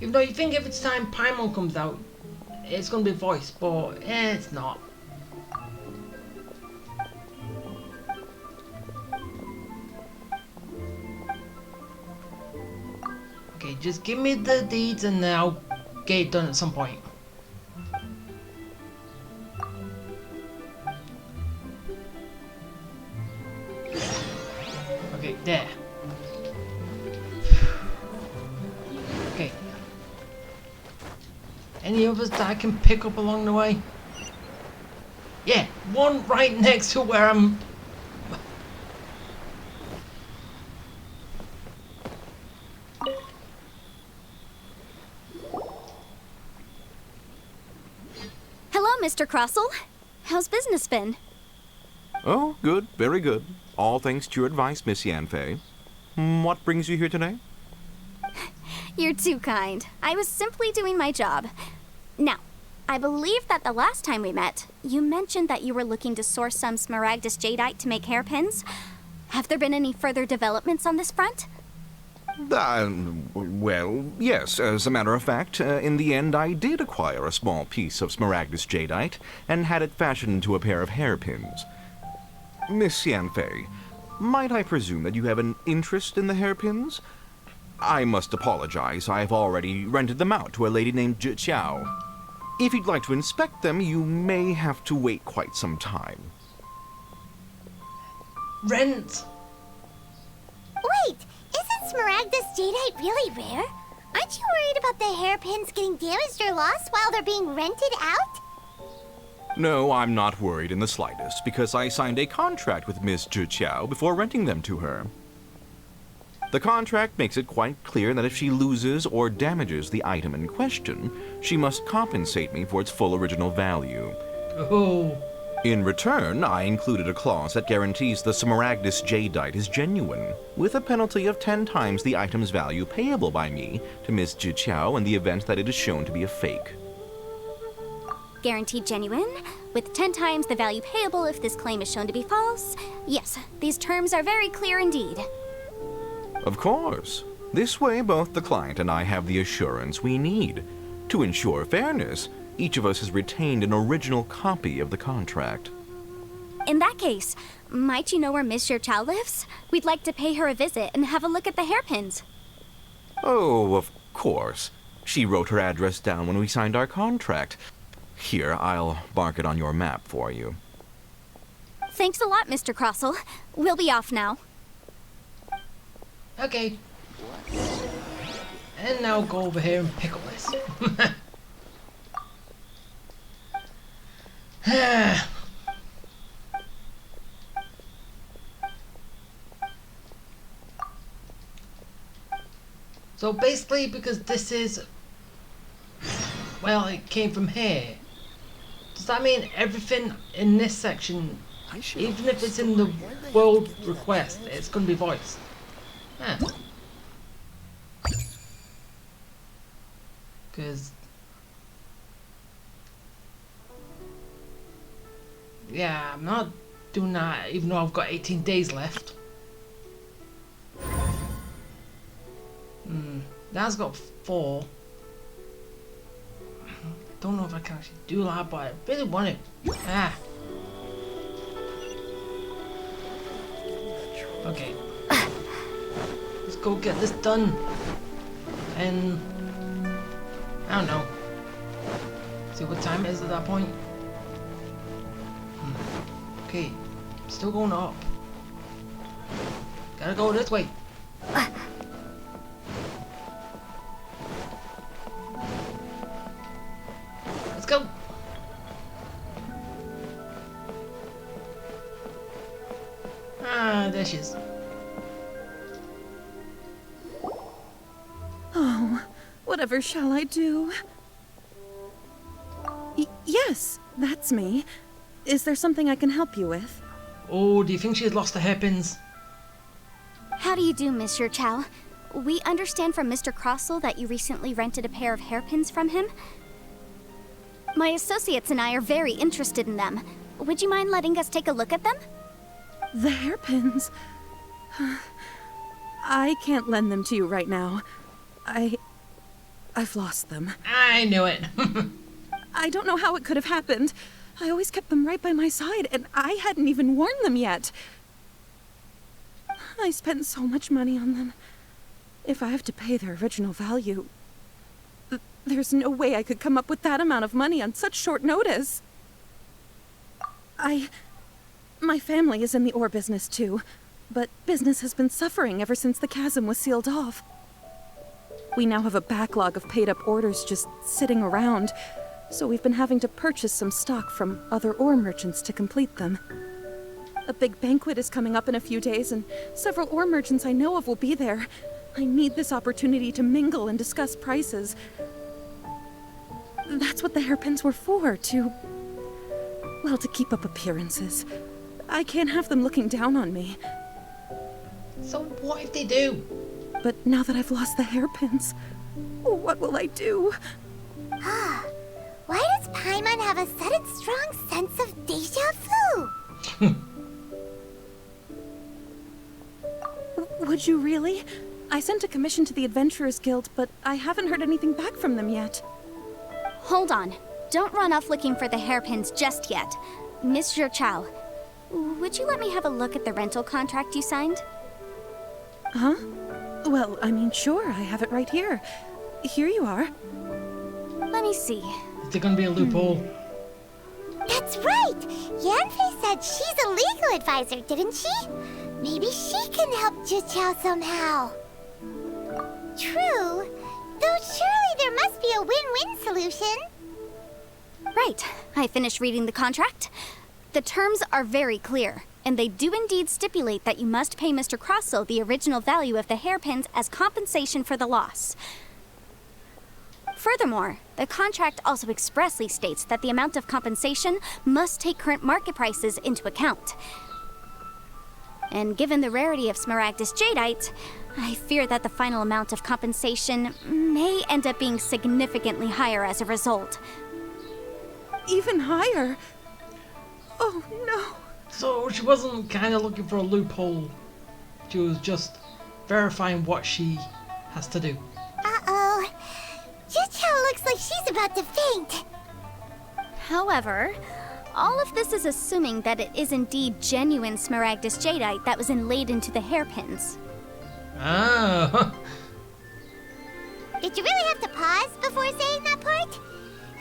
Even though you think if it's time Paimon comes out, it's gonna be voiced, but it's not. Okay, just give me the deeds and then I'll get it done at some point. Okay, there. Okay. Any others that I can pick up along the way? Yeah, one right next to where I'm... Hello, Mr. Crossell. How's business been? Oh, good, very good. All thanks to your advice, Miss Yanfei. What brings you here today? You're too kind. I was simply doing my job. Now, I believe that the last time we met, you mentioned that you were looking to source some smaragdus jadeite to make hairpins. Have there been any further developments on this front? Well, yes. As a matter of fact, in the end, I did acquire a small piece of smaragdus jadeite and had it fashioned into a pair of hairpins. Miss Yanfei, might I presume that you have an interest in the hairpins? I must apologize. I've already rented them out to a lady named Zhi Qiao. If you'd like to inspect them, you may have to wait quite some time. Rent! Wait, isn't smaragdus jadeite really rare? Aren't you worried about the hairpins getting damaged or lost while they're being rented out? No, I'm not worried in the slightest, because I signed a contract with Miss Zhi Qiao before renting them to her. The contract makes it quite clear that if she loses or damages the item in question, she must compensate me for its full original value. Oh. In return, I included a clause that guarantees the smaragdus jadeite is genuine, with a penalty of 10 times the item's value payable by me to Miss Zhi Qiao in the event that it is shown to be a fake. Guaranteed genuine, with 10 times the value payable if this claim is shown to be false. Yes, these terms are very clear indeed. Of course. This way, both the client and I have the assurance we need. To ensure fairness, each of us has retained an original copy of the contract. In that case, might you know where Miss Chow lives? We'd like to pay her a visit and have a look at the hairpins. Oh, of course. She wrote her address down when we signed our contract. Here, I'll mark it on your map for you. Thanks a lot, Mr. Crossell. We'll be off now. Okay. And now go over here and pick up this. So basically, because this is... Well, it came from here. Does that mean everything in this section, even if it's in the world request, it's going to be voiced? Huh. Because... Yeah, I'm not doing that even though I've got 18 days left. That's got 4. Don't know if I can actually do that, but I really want it. Okay. Let's go get this done. And I don't know. See what time it is at that point. Okay. Still going up. Gotta go this way. Let's go. There she is. Oh, whatever shall I do? Yes, that's me. Is there something I can help you with? Oh, do you think she's lost the hairpins? How do you do, Monsieur Chow? We understand from Mr. Crossell that you recently rented a pair of hairpins from him. My associates and I are very interested in them. Would you mind letting us take a look at them? The hairpins? I can't lend them to you right now. I've lost them. I knew it. I don't know how it could have happened. I always kept them right by my side, and I hadn't even worn them yet. I spent so much money on them. If I have to pay their original value, There's no way I could come up with that amount of money on such short notice. My family is in the ore business too, but business has been suffering ever since the chasm was sealed off. We now have a backlog of paid-up orders just sitting around, so we've been having to purchase some stock from other ore merchants to complete them. A big banquet is coming up in a few days, and several ore merchants I know of will be there. I need this opportunity to mingle and discuss prices. That's what the hairpins were for, to keep up appearances. I can't have them looking down on me. So what if they do? But now that I've lost the hairpins, what will I do? Why does Paimon have a sudden strong sense of déjà vu? Would you really? I sent a commission to the Adventurers Guild, but I haven't heard anything back from them yet. Hold on. Don't run off looking for the hairpins just yet. Mr. Chow, would you let me have a look at the rental contract you signed? Huh? Well, I mean, sure, I have it right here. Here you are. Let me see. Is there gonna be a loophole? That's right! Yanfei said she's a legal advisor, didn't she? Maybe she can help Juqiao somehow. True, though surely there must be a win-win solution. Right. I finished reading the contract. The terms are very clear, and they do indeed stipulate that you must pay Mr. Crossell the original value of the hairpins as compensation for the loss. Furthermore, the contract also expressly states that the amount of compensation must take current market prices into account. And given the rarity of Smaragdus Jadeite, I fear that the final amount of compensation may end up being significantly higher as a result. Even higher? Oh, no. So she wasn't kind of looking for a loophole. She was just verifying what she has to do. Uh-oh. Juqiao looks like she's about to faint. However, all of this is assuming that it is indeed genuine Smaragdus Jadeite that was inlaid into the hairpins. Ah. Did you really have to pause before saying that part?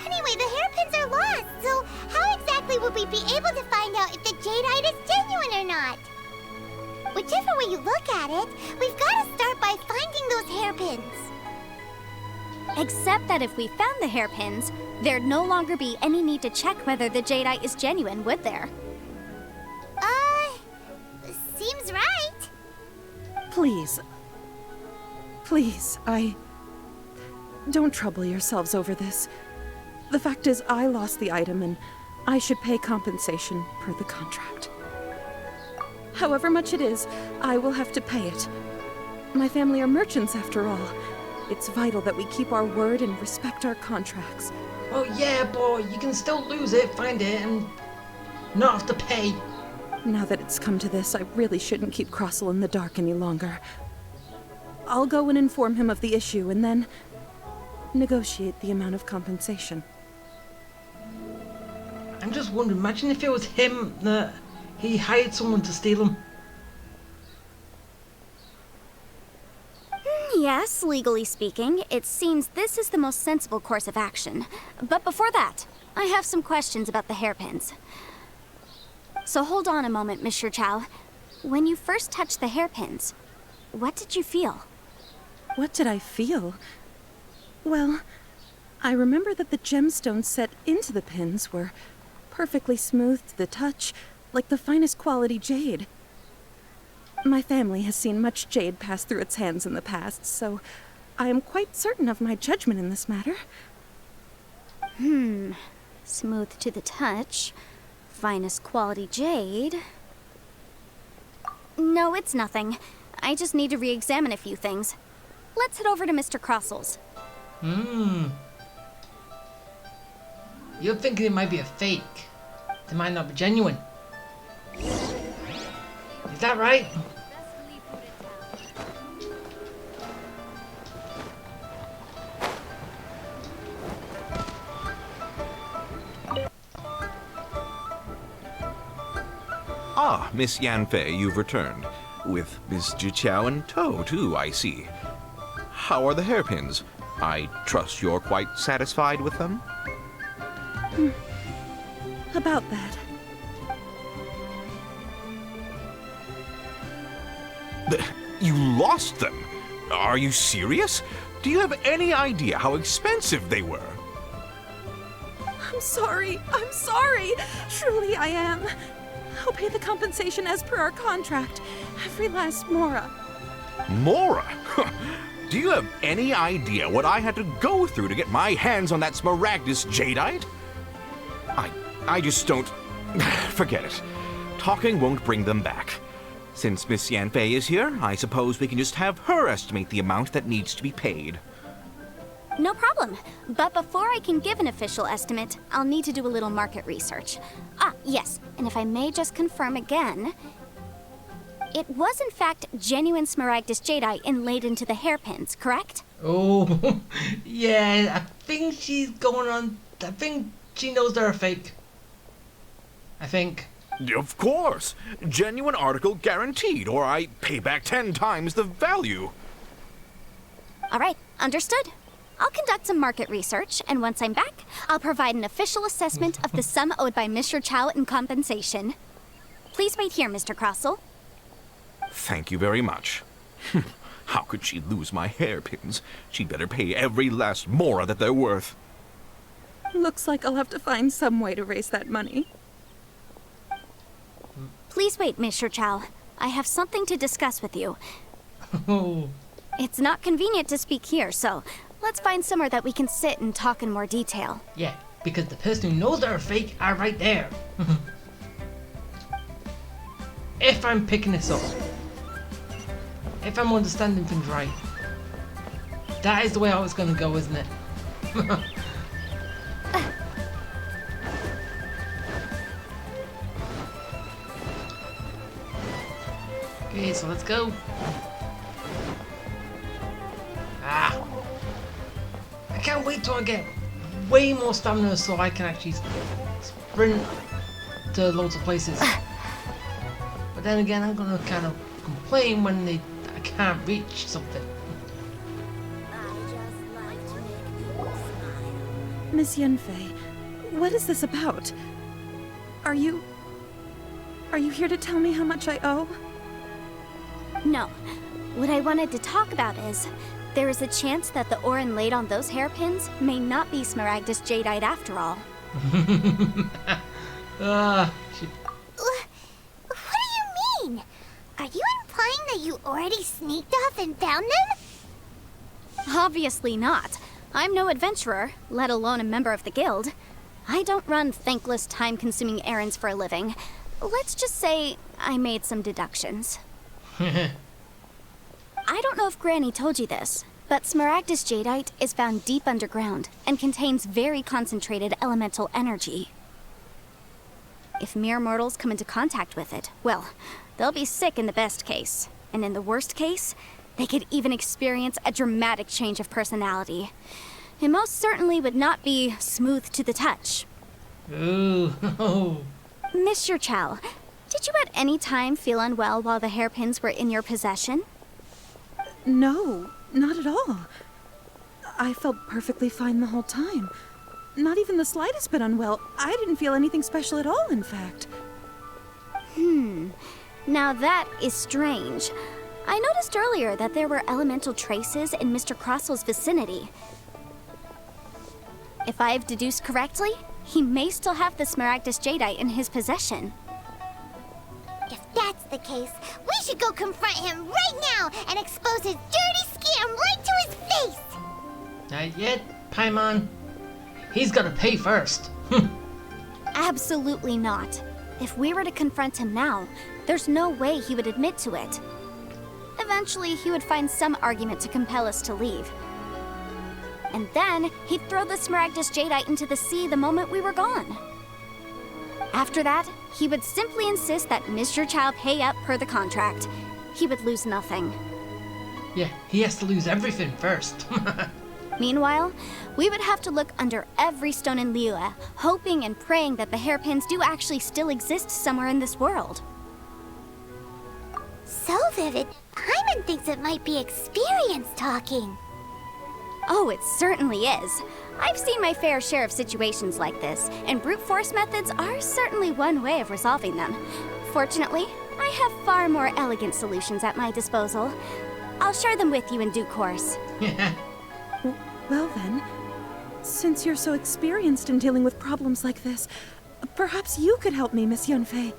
Anyway, the hairpins are lost, so how exactly would we be able to find out if the jadeite is genuine or not? Whichever way you look at it, we've got to start by finding those hairpins. Except that if we found the hairpins, there'd no longer be any need to check whether the jadeite is genuine, would there? Seems right. Please, don't trouble yourselves over this. The fact is, I lost the item and I should pay compensation per the contract. However much it is, I will have to pay it. My family are merchants after all. It's vital that we keep our word and respect our contracts. Oh yeah, but you can still lose it, find it, and not have to pay. Now that it's come to this, I really shouldn't keep Crossell in the dark any longer. I'll go and inform him of the issue and then negotiate the amount of compensation. I'm just wondering, imagine if it was him that he hired someone to steal him. Yes, legally speaking, it seems this is the most sensible course of action. But before that, I have some questions about the hairpins. So hold on a moment, Mr. Chow. When you first touched the hairpins, what did you feel? What did I feel? Well, I remember that the gemstones set into the pins were perfectly smooth to the touch, like the finest quality jade. My family has seen much jade pass through its hands in the past, so I am quite certain of my judgment in this matter. Smooth to the touch. Finest quality jade. No, it's nothing. I just need to re-examine a few things. Let's head over to Mr. Crossell's. You're thinking it might be a fake. It might not be genuine. Is that right? Ah, Miss Yanfei, you've returned. With Miss Juqiao in tow, too, I see. How are the hairpins? I trust you're quite satisfied with them? About that. You lost them? Are you serious? Do you have any idea how expensive they were? I'm sorry. I'm sorry. Truly, I am. I'll pay the compensation as per our contract. Every last mora. Mora? Do you have any idea what I had to go through to get my hands on that Smaragdus jadeite? I just don't... Forget it. Talking won't bring them back. Since Miss Yanfei is here, I suppose we can just have her estimate the amount that needs to be paid. No problem. But before I can give an official estimate, I'll need to do a little market research. Ah, yes, and if I may just confirm again, it was in fact genuine Smaragdus jadeite inlaid into the hairpins, correct? Oh, yeah, I think she's going on... I think she knows they're a fake. I think. Of course! Genuine article guaranteed, or I pay back 10 times the value. All right, understood. I'll conduct some market research, and once I'm back, I'll provide an official assessment of the sum owed by Mr. Chow in compensation. Please wait here, Mr. Crossell. Thank you very much. How could she lose my hairpins? She'd better pay every last mora that they're worth. Looks like I'll have to find some way to raise that money. Please wait, Mr. Chow. I have something to discuss with you. Oh. It's not convenient to speak here, so let's find somewhere that we can sit and talk in more detail. Yeah, because the person who knows they're a fake are right there. If I'm picking this up. If I'm understanding things right. That is the way I was going to go, isn't it? Okay, so let's go. Ah! I can't wait till I get way more stamina so I can actually sprint to loads of places. But then again, I'm gonna kind of complain when I can't reach something. Miss Yanfei, what is this about? Are you here to tell me how much I owe? No. What I wanted to talk about is, there is a chance that the ore inlaid on those hairpins may not be Smaragdus jadeite after all. What do you mean? Are you implying that you already sneaked off and found them? Obviously not. I'm no adventurer, let alone a member of the guild. I don't run thankless, time-consuming errands for a living. Let's just say I made some deductions. I don't know if Granny told you this, but Smaragdus jadeite is found deep underground and contains very concentrated elemental energy. If mere mortals come into contact with it, well, they'll be sick in the best case. And in the worst case, they could even experience a dramatic change of personality. It most certainly would not be smooth to the touch. Ooh. Mr. Chow, did you at any time feel unwell while the hairpins were in your possession? No, not at all. I felt perfectly fine the whole time. Not even the slightest bit unwell. I didn't feel anything special at all, in fact. Now that is strange. I noticed earlier that there were elemental traces in Mr. Crossell's vicinity. If I've deduced correctly, he may still have the Smaragdus jadeite in his possession. If that's the case, we should go confront him right now and expose his dirty scam right to his face! Not yet, Paimon. He's gotta pay first. Absolutely not. If we were to confront him now, there's no way he would admit to it. Eventually, he would find some argument to compel us to leave. And then, he'd throw the Smaragdus jadeite into the sea the moment we were gone. After that, he would simply insist that Mr. Chow pay up per the contract. He would lose nothing. Yeah, he has to lose everything first. Meanwhile, we would have to look under every stone in Liyue, hoping and praying that the hairpins do actually still exist somewhere in this world. So vivid, Paimon thinks it might be experience talking. Oh, it certainly is. I've seen my fair share of situations like this, and brute force methods are certainly one way of resolving them. Fortunately, I have far more elegant solutions at my disposal. I'll share them with you in due course. Well then, since you're so experienced in dealing with problems like this, perhaps you could help me, Miss Yunfei.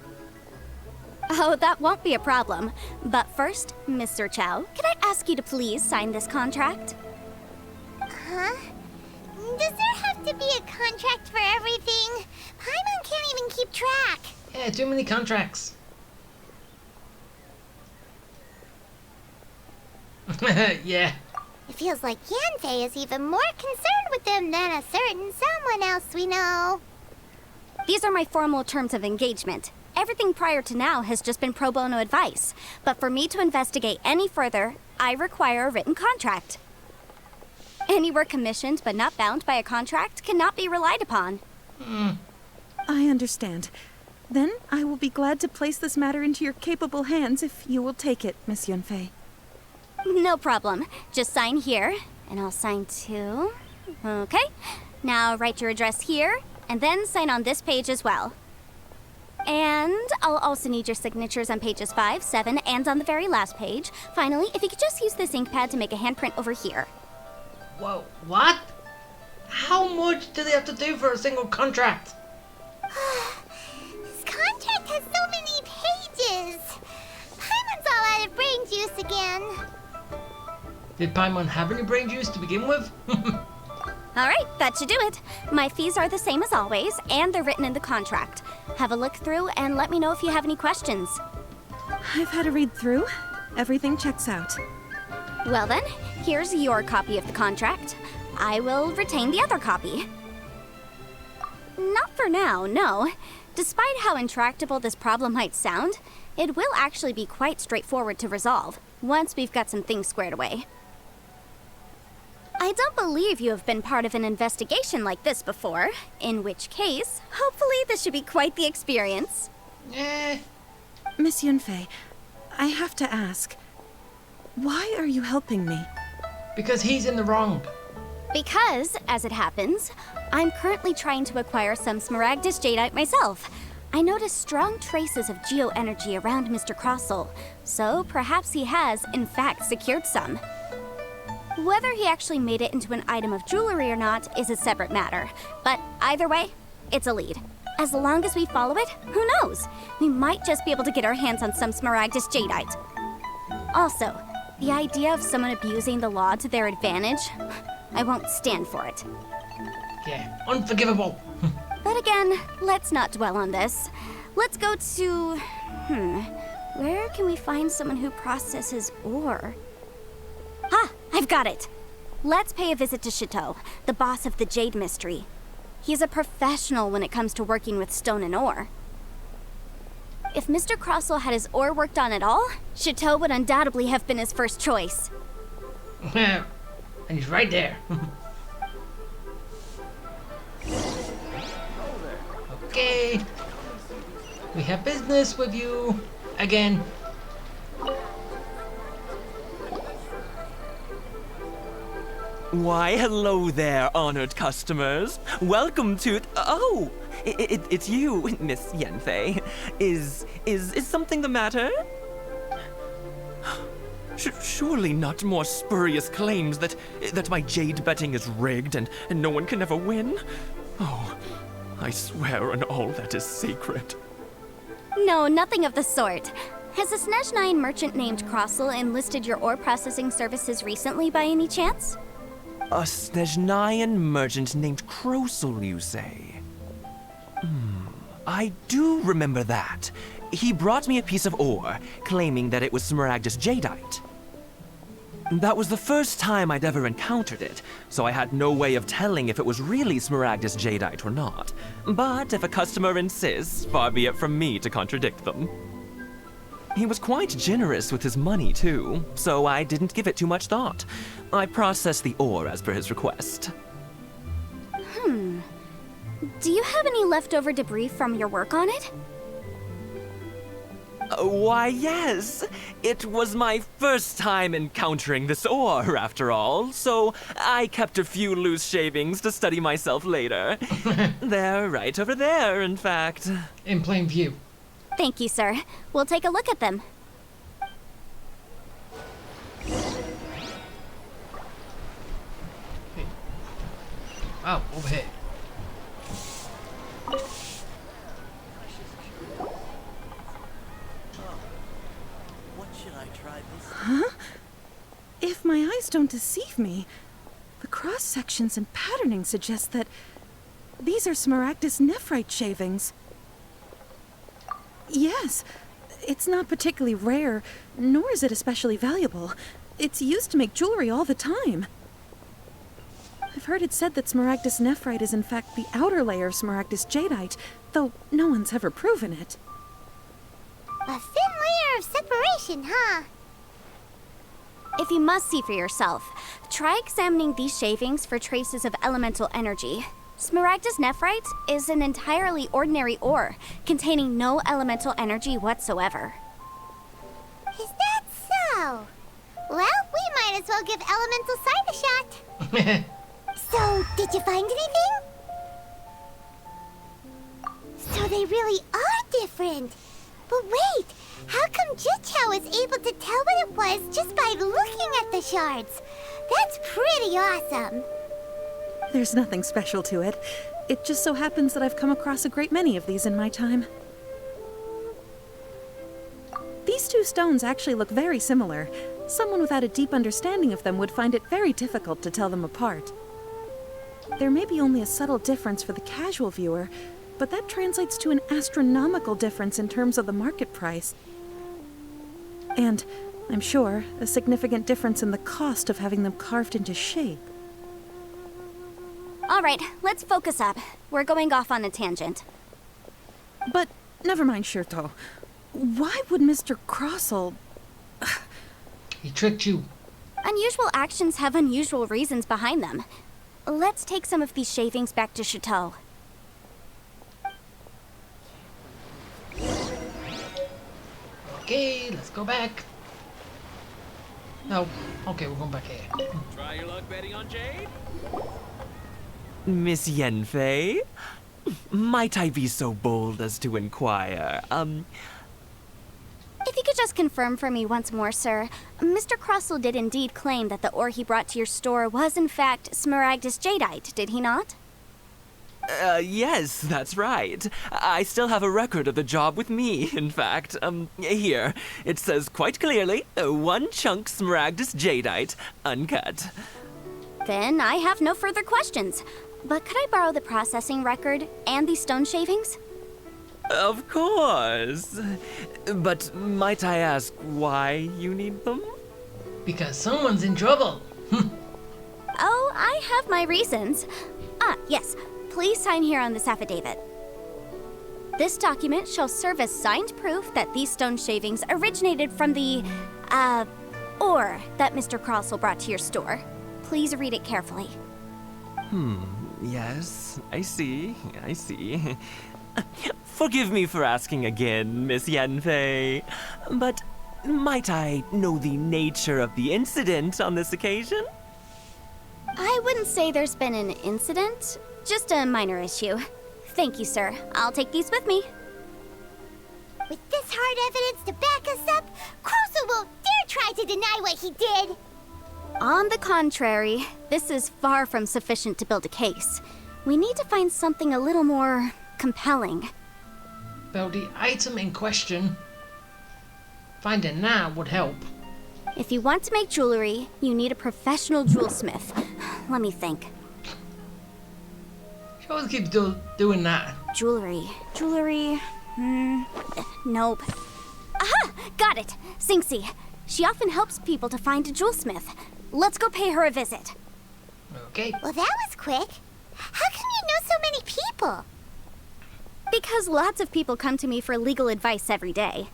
Oh, that won't be a problem. But first, Mr. Chow, could I ask you to please sign this contract? Huh? Does there have to be a contract for everything? Paimon can't even keep track. Yeah, too many contracts. Yeah. It feels like Yanfei is even more concerned with them than a certain someone else we know. These are my formal terms of engagement. Everything prior to now has just been pro bono advice. But for me to investigate any further, I require a written contract. Any work commissioned but not bound by a contract cannot be relied upon. I understand. Then I will be glad to place this matter into your capable hands if you will take it, Miss Yunfei. No problem. Just sign here, and I'll sign too. Okay. Now write your address here, and then sign on this page as well. And I'll also need your signatures on pages 5, 7, and on the very last page. Finally, if you could just use this ink pad to make a handprint over here. Whoa, what? How much do they have to do for a single contract? This contract has so many pages. Paimon's all out of brain juice again. Did Paimon have any brain juice to begin with? Alright, that should do it. My fees are the same as always, and they're written in the contract. Have a look through and let me know if you have any questions. I've had a read through. Everything checks out. Well then, here's your copy of the contract. I will retain the other copy. Not for now, no. Despite how intractable this problem might sound, it will actually be quite straightforward to resolve, once we've got some things squared away. I don't believe you have been part of an investigation like this before, in which case, hopefully this should be quite the experience. Miss Yunfei, I have to ask, why are you helping me? Because he's in the wrong. Because, as it happens, I'm currently trying to acquire some Smaragdus Jadeite myself. I noticed strong traces of geoenergy around Mr. Crossel, so perhaps he has, in fact, secured some. Whether he actually made it into an item of jewelry or not is a separate matter, but either way, it's a lead. As long as we follow it, who knows? We might just be able to get our hands on some Smaragdus Jadeite. Also, the idea of someone abusing the law to their advantage, I won't stand for it. Yeah, unforgivable. But again, let's not dwell on this. Let's go to... where can we find someone who processes ore? Ah, I've got it! Let's pay a visit to Chateau, the boss of the Jade Mystery. He's a professional when it comes to working with stone and ore. If Mr. Crossel had his ore worked on at all, Chateau would undoubtedly have been his first choice. And he's right there. Okay. We have business with you again. Why, hello there, honored customers. Welcome to... Oh, it's you, Miss Yanfei. Is something the matter? Surely not more spurious claims that my jade betting is rigged and no one can ever win? Oh, I swear on all that is sacred. No, nothing of the sort. Has a Snezhnine merchant named Crossel enlisted your ore processing services recently by any chance? A Snezhnine merchant named Crossel, you say? I do remember that. He brought me a piece of ore, claiming that it was Smaragdus Jadeite. That was the first time I'd ever encountered it, so I had no way of telling if it was really Smaragdus Jadeite or not. But if a customer insists, far be it from me to contradict them. He was quite generous with his money, too, so I didn't give it too much thought. I processed the ore as per his request. Do you have any leftover debris from your work on it? Why, yes. It was my first time encountering this ore, after all, so I kept a few loose shavings to study myself later. They're right over there, in fact. In plain view. Thank you, sir. We'll take a look at them. Oh, over here. What should I try this? Huh? If my eyes don't deceive me, the cross sections and patterning suggest that these are Smaragdus nephrite shavings. Yes, it's not particularly rare, nor is it especially valuable. It's used to make jewelry all the time. I've heard it said that Smaragdus nephrite is in fact the outer layer of Smaragdus jadeite, though no one's ever proven it. A thin layer of separation, huh? If you must see for yourself, try examining these shavings for traces of elemental energy. Smaragdus nephrite is an entirely ordinary ore, containing no elemental energy whatsoever. Is that so? Well, we might as well give elemental sight a shot. So, did you find anything? So they really are different. But wait, how come Jichao was able to tell what it was just by looking at the shards? That's pretty awesome. There's nothing special to it. It just so happens that I've come across a great many of these in my time. These two stones actually look very similar. Someone without a deep understanding of them would find it very difficult to tell them apart. There may be only a subtle difference for the casual viewer, but that translates to an astronomical difference in terms of the market price. And, I'm sure, a significant difference in the cost of having them carved into shape. All right, let's focus up. We're going off on a tangent. But, never mind, Shirto. Why would Mr. Crossell... He tricked you. Unusual actions have unusual reasons behind them. Let's take some of these shavings back to Chateau. Okay, let's go back. No. Okay, we're going back here. Try your luck betting on Jade? Miss Yanfei? Might I be so bold as to inquire, If you could just confirm for me once more, sir. Mr. Crossell did indeed claim that the ore he brought to your store was in fact Smaragdus jadeite, did he not? Yes, that's right. I still have a record of the job with me, in fact. Here. It says quite clearly, 1 chunk Smaragdus jadeite, uncut. Then I have no further questions. But could I borrow the processing record and these stone shavings? Of course. But might I ask why you need them? Because someone's in trouble. Oh, I have my reasons. Yes. Please sign here on this affidavit. This document shall serve as signed proof that these stone shavings originated from the, ore that Mr. Crossell brought to your store. Please read it carefully. Yes, I see. Forgive me for asking again, Miss Yanfei, but might I know the nature of the incident on this occasion? I wouldn't say there's been an incident, just a minor issue. Thank you, sir. I'll take these with me. With this hard evidence to back us up, Crossell won't dare try to deny what he did. On the contrary, this is far from sufficient to build a case. We need to find something a little more compelling. Well, the item in question, finding that would help. If you want to make jewelry, you need a professional jewelsmith. Let me think. She always keeps doing that. Jewelry. Nope. Aha! Got it! Singxi. She often helps people to find a jewelsmith. Let's go pay her a visit. Okay. Well, that was quick. How come you know so many people? Because lots of people come to me for legal advice every day.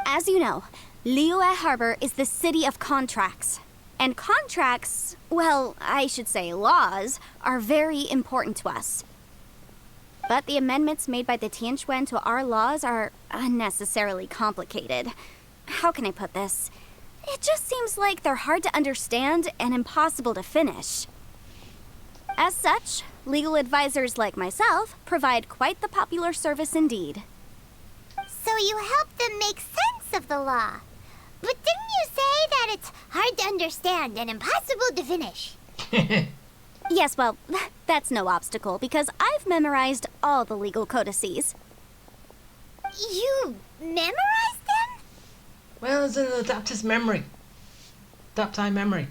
As you know, Liyue Harbor is the city of contracts. And contracts, well, I should say laws, are very important to us. But the amendments made by the Tianquan to our laws are unnecessarily complicated. How can I put this? It just seems like they're hard to understand and impossible to finish. As such, legal advisors like myself provide quite the popular service indeed. So you help them make sense of the law. But didn't you say that it's hard to understand and impossible to finish? Yes, well, that's no obstacle because I've memorized all the legal codices. You memorized them? Well, it's an adaptive memory. Adaptive memory.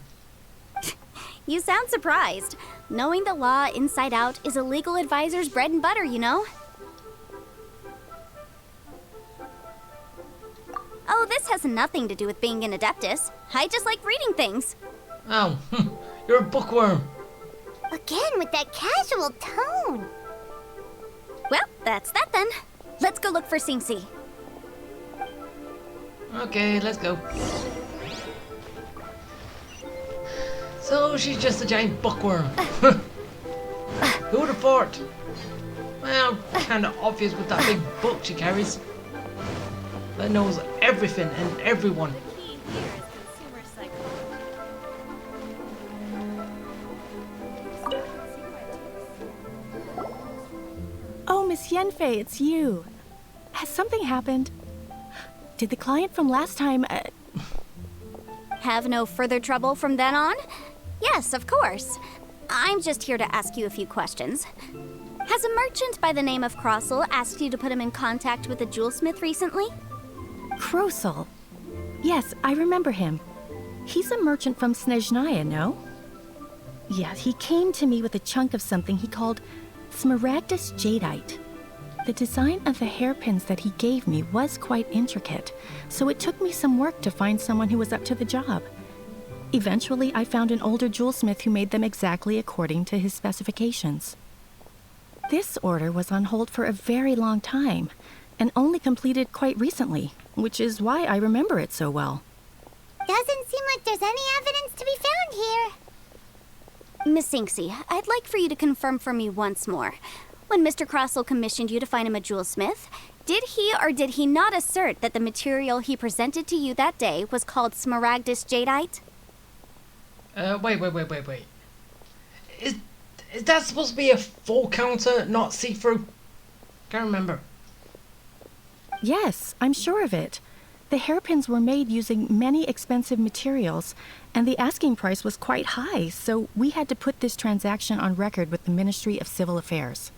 You sound surprised. Knowing the law inside out is a legal advisor's bread and butter, you know? Oh, this has nothing to do with being an adeptus. I just like reading things. Oh, you're a bookworm. Again with that casual tone. Well, that's that then. Let's go look for Singsi. Okay, let's go. So she's just a giant bookworm. Who would have thought? Well, kind of obvious with that big book she carries. That knows everything and everyone. Oh, Miss Yenfei, it's you. Has something happened? Did the client from last time... Have no further trouble from then on? Yes, of course. I'm just here to ask you a few questions. Has a merchant by the name of Crossel asked you to put him in contact with a jewelsmith recently? Krosel? Yes, I remember him. He's a merchant from Snezhnaya, no? Yeah, he came to me with a chunk of something he called Smaragdus Jadeite. The design of the hairpins that he gave me was quite intricate, so it took me some work to find someone who was up to the job. Eventually, I found an older jewelsmith who made them exactly according to his specifications. This order was on hold for a very long time, and only completed quite recently, which is why I remember it so well. Doesn't seem like there's any evidence to be found here. Miss Inksy, I'd like for you to confirm for me once more. When Mr. Crossel commissioned you to find him a jewelsmith, did he or did he not assert that the material he presented to you that day was called Smaragdus Jadeite? Wait. Is that supposed to be a full counter, not see-through? Can't remember. Yes, I'm sure of it. The hairpins were made using many expensive materials, and the asking price was quite high, so we had to put this transaction on record with the Ministry of Civil Affairs.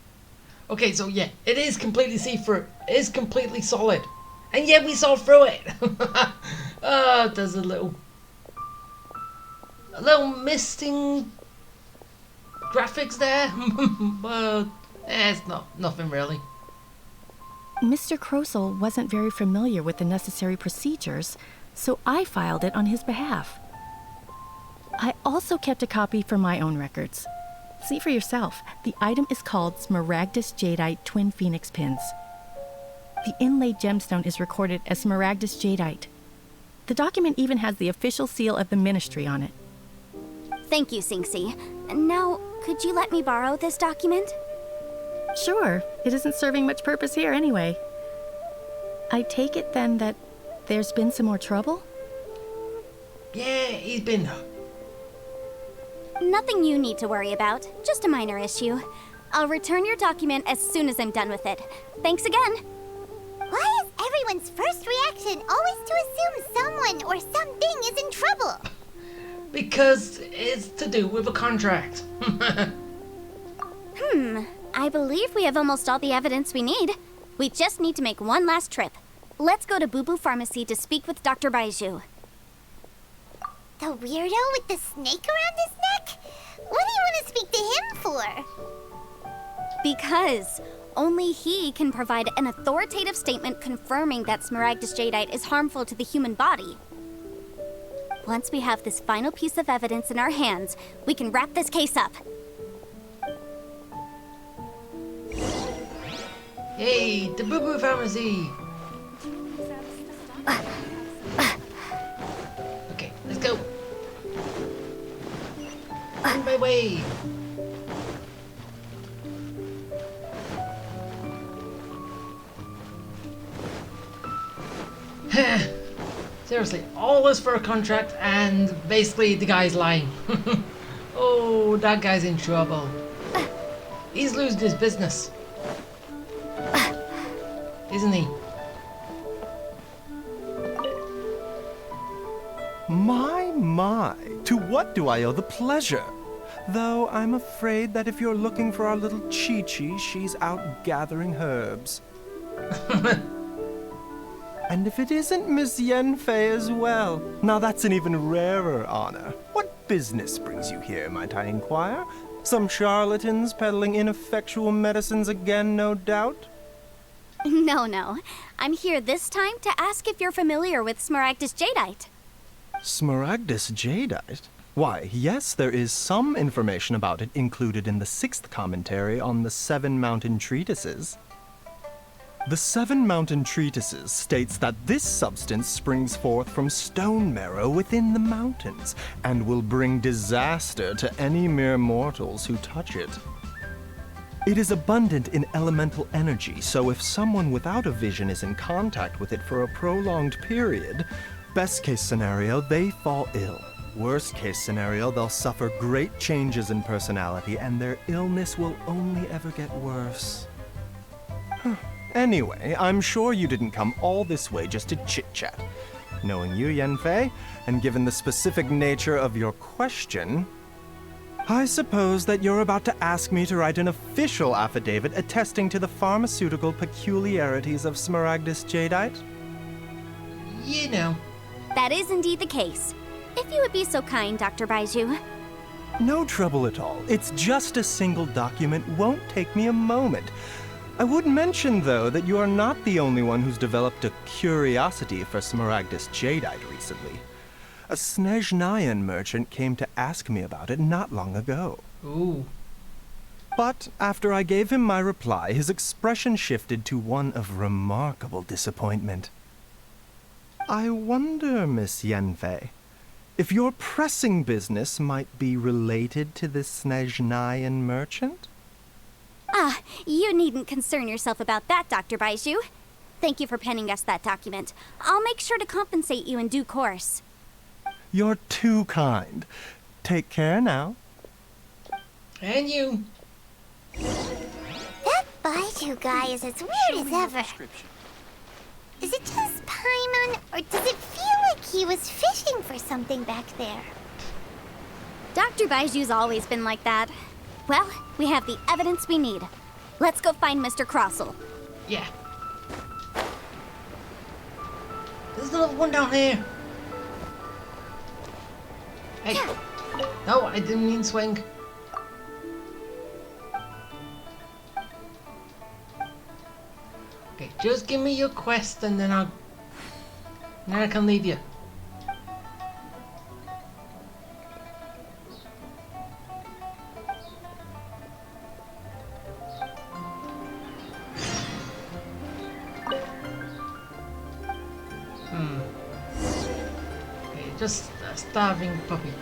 Okay, so yeah, it is completely see-through. It is completely solid. And yet we saw through it! There's a little misting graphics there. But it's nothing really. Mr. Krosel wasn't very familiar with the necessary procedures, so I filed it on his behalf. I also kept a copy for my own records. See for yourself, the item is called Smaragdus Jadeite Twin Phoenix Pins. The inlaid gemstone is recorded as Smaragdus Jadeite. The document even has the official seal of the ministry on it. Thank you, Singsi. Now, could you let me borrow this document? Sure, it isn't serving much purpose here anyway. I take it then that there's been some more trouble? Yeah, he's been... Nothing you need to worry about, just a minor issue. I'll return your document as soon as I'm done with it. Thanks again. Why is everyone's first reaction always to assume someone or something is in trouble? Because it's to do with a contract. I believe we have almost all the evidence we need. We just need to make one last trip. Let's go to Boo Boo Pharmacy to speak with Dr. Baiju. The weirdo with the snake around his neck? What do you want to speak to him for? Because only he can provide an authoritative statement confirming that Smaragdus Jadeite is harmful to the human body. Once we have this final piece of evidence in our hands, we can wrap this case up. Hey, the Boo Boo Pharmacy! Okay, let's go. On my way. Seriously, all this for a contract and basically the guy's lying. Oh, that guy's in trouble. He's losing his business. Isn't he? My, to what do I owe the pleasure? Though I'm afraid that if you're looking for our little Chi-Chi, she's out gathering herbs. And if it isn't Miss Yenfei as well, now that's an even rarer honor. What business brings you here, might I inquire? Some charlatans peddling ineffectual medicines again, no doubt? No. I'm here this time to ask if you're familiar with Smaragdus Jadeite. Smaragdus Jadeite? Why, yes, there is some information about it included in the 6th commentary on the 7 Mountain Treatises. The 7 Mountain Treatises states that this substance springs forth from stone marrow within the mountains, and will bring disaster to any mere mortals who touch it. It is abundant in elemental energy, so if someone without a vision is in contact with it for a prolonged period, best case scenario, they fall ill. Worst case scenario, they'll suffer great changes in personality, and their illness will only ever get worse. Anyway, I'm sure you didn't come all this way just to chit-chat. Knowing you, Yenfei, and given the specific nature of your question, I suppose that you're about to ask me to write an official affidavit attesting to the pharmaceutical peculiarities of Smaragdus Jadeite? You know. That is indeed the case. If you would be so kind, Dr. Baiju. No trouble at all. It's just a single document. Won't take me a moment. I would mention, though, that you are not the only one who's developed a curiosity for Smaragdus Jadeite recently. A Snezhnayan merchant came to ask me about it not long ago. Ooh. But after I gave him my reply, his expression shifted to one of remarkable disappointment. I wonder, Miss Yenfei, if your pressing business might be related to this Snezhnayan merchant? You needn't concern yourself about that, Dr. Baiju. Thank you for penning us that document. I'll make sure to compensate you in due course. You're too kind. Take care now. And you. That Baiju guy is as weird as ever. Is it just Paimon, or does it feel like he was fishing for something back there? Dr. Baiju's always been like that. Well, we have the evidence we need. Let's go find Mr. Crossell. Yeah. There's another one down here. Hey. No, I didn't mean swing. Okay, just give me your quest and then I can leave you. Okay, just a starving puppy.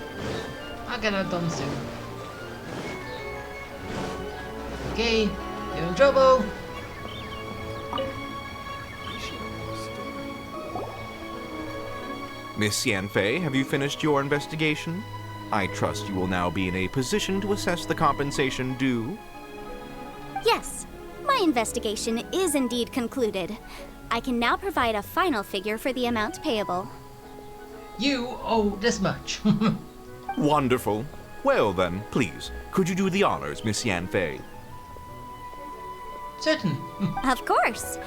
I'll get that done soon. Okay, you're in trouble. Miss Yanfei, have you finished your investigation? I trust you will now be in a position to assess the compensation due. Yes, my investigation is indeed concluded. I can now provide a final figure for the amount payable. You owe this much. Wonderful. Well then, please, could you do the honors, Miss Yanfei? Certain. Of course.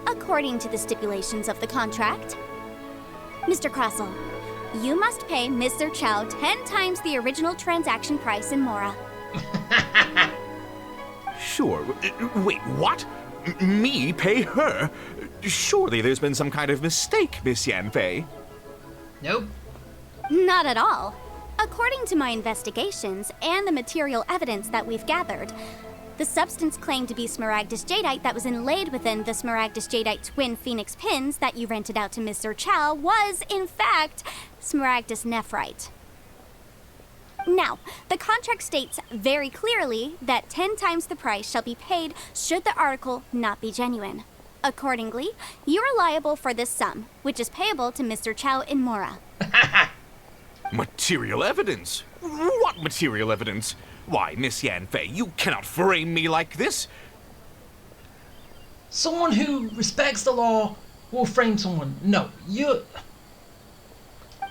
According to the stipulations of the contract, Mr. Crossell, you must pay Mr. Chow 10 times the original transaction price in Mora. Sure. Wait, what? Me pay her? Surely there's been some kind of mistake, Miss Yanfei. Nope. Not at all. According to my investigations and the material evidence that we've gathered, the substance claimed to be Smaragdus Jadeite that was inlaid within the Smaragdus Jadeite twin phoenix pins that you rented out to Mr. Chow was, in fact, Smaragdus Nephrite. Now, the contract states very clearly that 10 times the price shall be paid should the article not be genuine. Accordingly, you are liable for this sum, which is payable to Mr. Chow in Mora. Material evidence? What material evidence? Why, Miss Yanfei, you cannot frame me like this. Someone who respects the law will frame someone. No, you...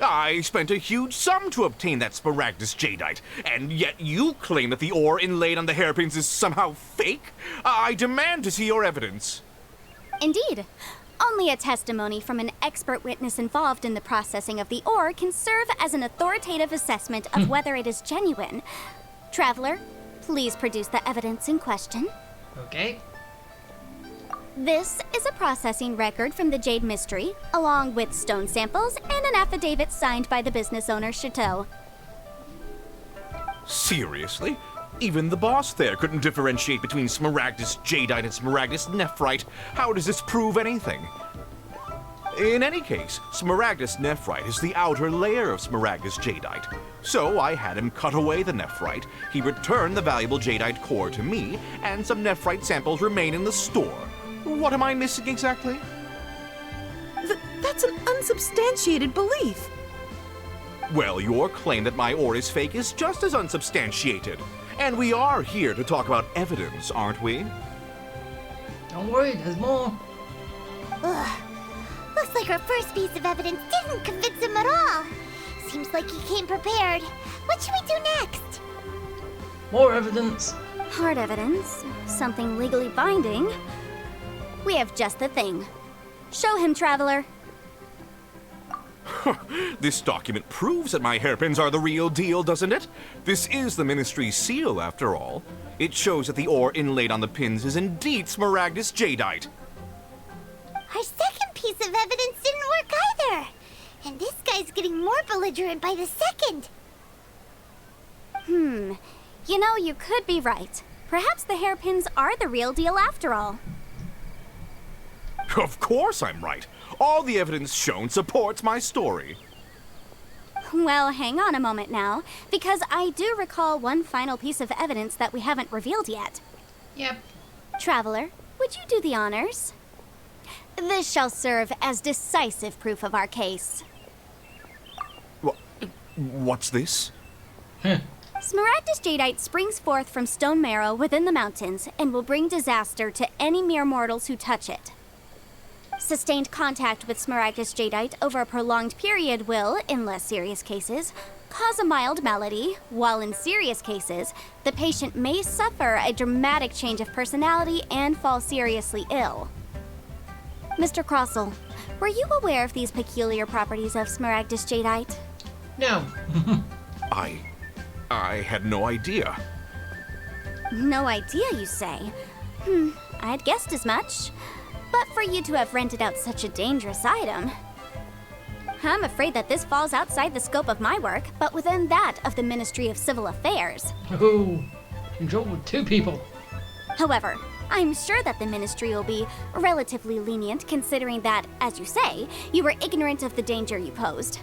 I spent a huge sum to obtain that Smaragdus Jadeite, and yet you claim that the ore inlaid on the hairpins is somehow fake? I demand to see your evidence. Indeed. Only a testimony from an expert witness involved in the processing of the ore can serve as an authoritative assessment of whether it is genuine. Traveler, please produce the evidence in question. Okay. This is a processing record from the Jade Mystery, along with stone samples and an affidavit signed by the business owner, Chateau. Seriously? Even the boss there couldn't differentiate between Smaragdus Jadeite and Smaragdus Nephrite. How does this prove anything? In any case, Smaragdus Nephrite is the outer layer of Smaragdus Jadeite. So I had him cut away the Nephrite, he returned the valuable Jadeite core to me, and some Nephrite samples remain in the store. What am I missing exactly? That's an unsubstantiated belief. Well, your claim that my ore is fake is just as unsubstantiated. And we are here to talk about evidence, aren't we? Don't worry, there's more. Ugh. Looks like our first piece of evidence didn't convince him at all. Seems like he came prepared. What should we do next? More evidence. Hard evidence, something legally binding. We have just the thing. Show him, Traveler. This document proves that my hairpins are the real deal, doesn't it? This is the Ministry's seal, after all. It shows that the ore inlaid on the pins is indeed Smaragdus Jadeite. Our second piece of evidence didn't work either. And this guy's getting more belligerent by the second. You know, you could be right. Perhaps the hairpins are the real deal after all. Of course I'm right. All the evidence shown supports my story. Well, hang on a moment now, because I do recall one final piece of evidence that we haven't revealed yet. Yep. Traveler, would you do the honors? This shall serve as decisive proof of our case. What's this? Smaragdus Jadeite springs forth from stone marrow within the mountains and will bring disaster to any mere mortals who touch it. Sustained contact with Smaragdus Jadeite over a prolonged period will, in less serious cases, cause a mild malady, while in serious cases, the patient may suffer a dramatic change of personality and fall seriously ill. Mr. Crossell, were you aware of these peculiar properties of Smaragdus Jadeite? No. I had no idea. No idea, you say? I'd guessed as much. But for you to have rented out such a dangerous item... I'm afraid that this falls outside the scope of my work, but within that of the Ministry of Civil Affairs. Ooh, in trouble with two people. However, I'm sure that the Ministry will be relatively lenient considering that, as you say, you were ignorant of the danger you posed.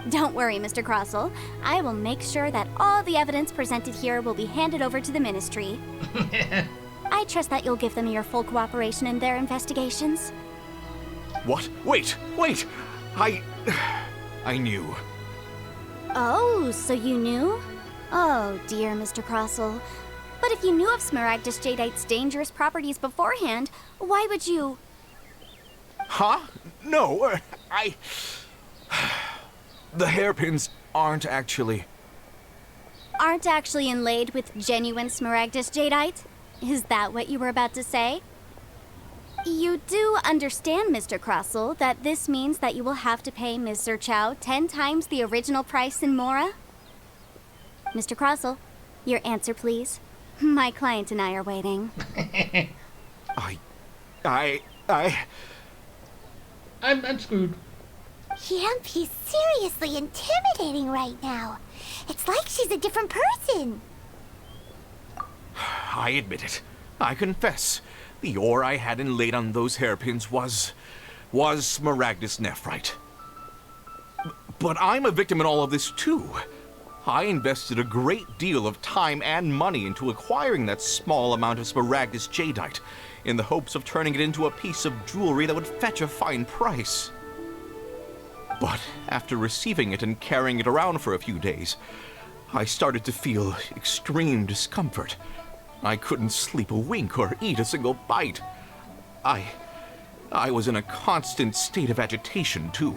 Don't worry, Mr. Crossell. I will make sure that all the evidence presented here will be handed over to the Ministry. I trust that you'll give them your full cooperation in their investigations. What? Wait! I knew. Oh, so you knew? Oh, dear Mr. Crossell. But if you knew of Smaragdus Jadeite's dangerous properties beforehand, why would you... Huh? No, The hairpins aren't actually... Aren't actually inlaid with genuine Smaragdus Jadeite? Is that what you were about to say? You do understand, Mr. Crossell, that this means that you will have to pay Mr. Chow 10 times the original price in Mora? Mr. Crossell, your answer, please. My client and I are waiting. I'm screwed. Yamp, he's seriously intimidating right now. It's like she's a different person. I admit it. I confess. The ore I had inlaid on those hairpins was Smaragdus Nephrite. But I'm a victim in all of this too. I invested a great deal of time and money into acquiring that small amount of Smaragdus Jadeite. in the hopes of turning it into a piece of jewelry that would fetch a fine price. But after receiving it and carrying it around for a few days, I started to feel extreme discomfort. I couldn't sleep a wink or eat a single bite. I was in a constant state of agitation, too.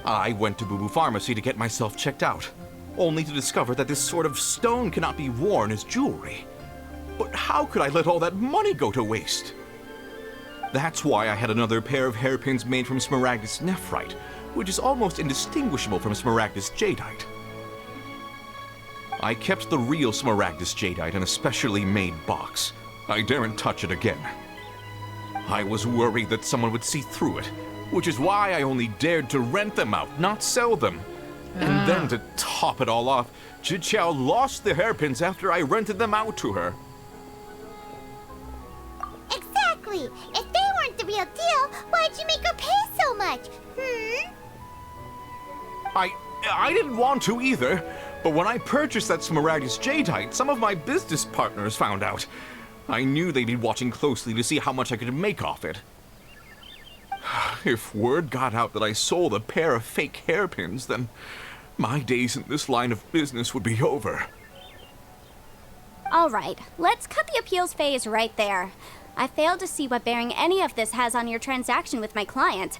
I went to Boo Boo Pharmacy to get myself checked out, only to discover that this sort of stone cannot be worn as jewelry. But how could I let all that money go to waste? That's why I had another pair of hairpins made from Smaragdus nephrite, which is almost indistinguishable from Smaragdus jadeite. I kept the real Smaragdus jadeite in a specially made box. I daren't touch it again. I was worried that someone would see through it, which is why I only dared to rent them out, not sell them. And then to top it all off, Zhiqiao lost the hairpins after I rented them out to her. Exactly! If they weren't the real deal, why'd you make her pay so much? I didn't want to either, but when I purchased that Smaragdus jadeite, some of my business partners found out. I knew they'd be watching closely to see how much I could make off it. If word got out that I sold a pair of fake hairpins, then my days in this line of business would be over. All right, let's cut the appeals phase right there. I failed to see what bearing any of this has on your transaction with my client.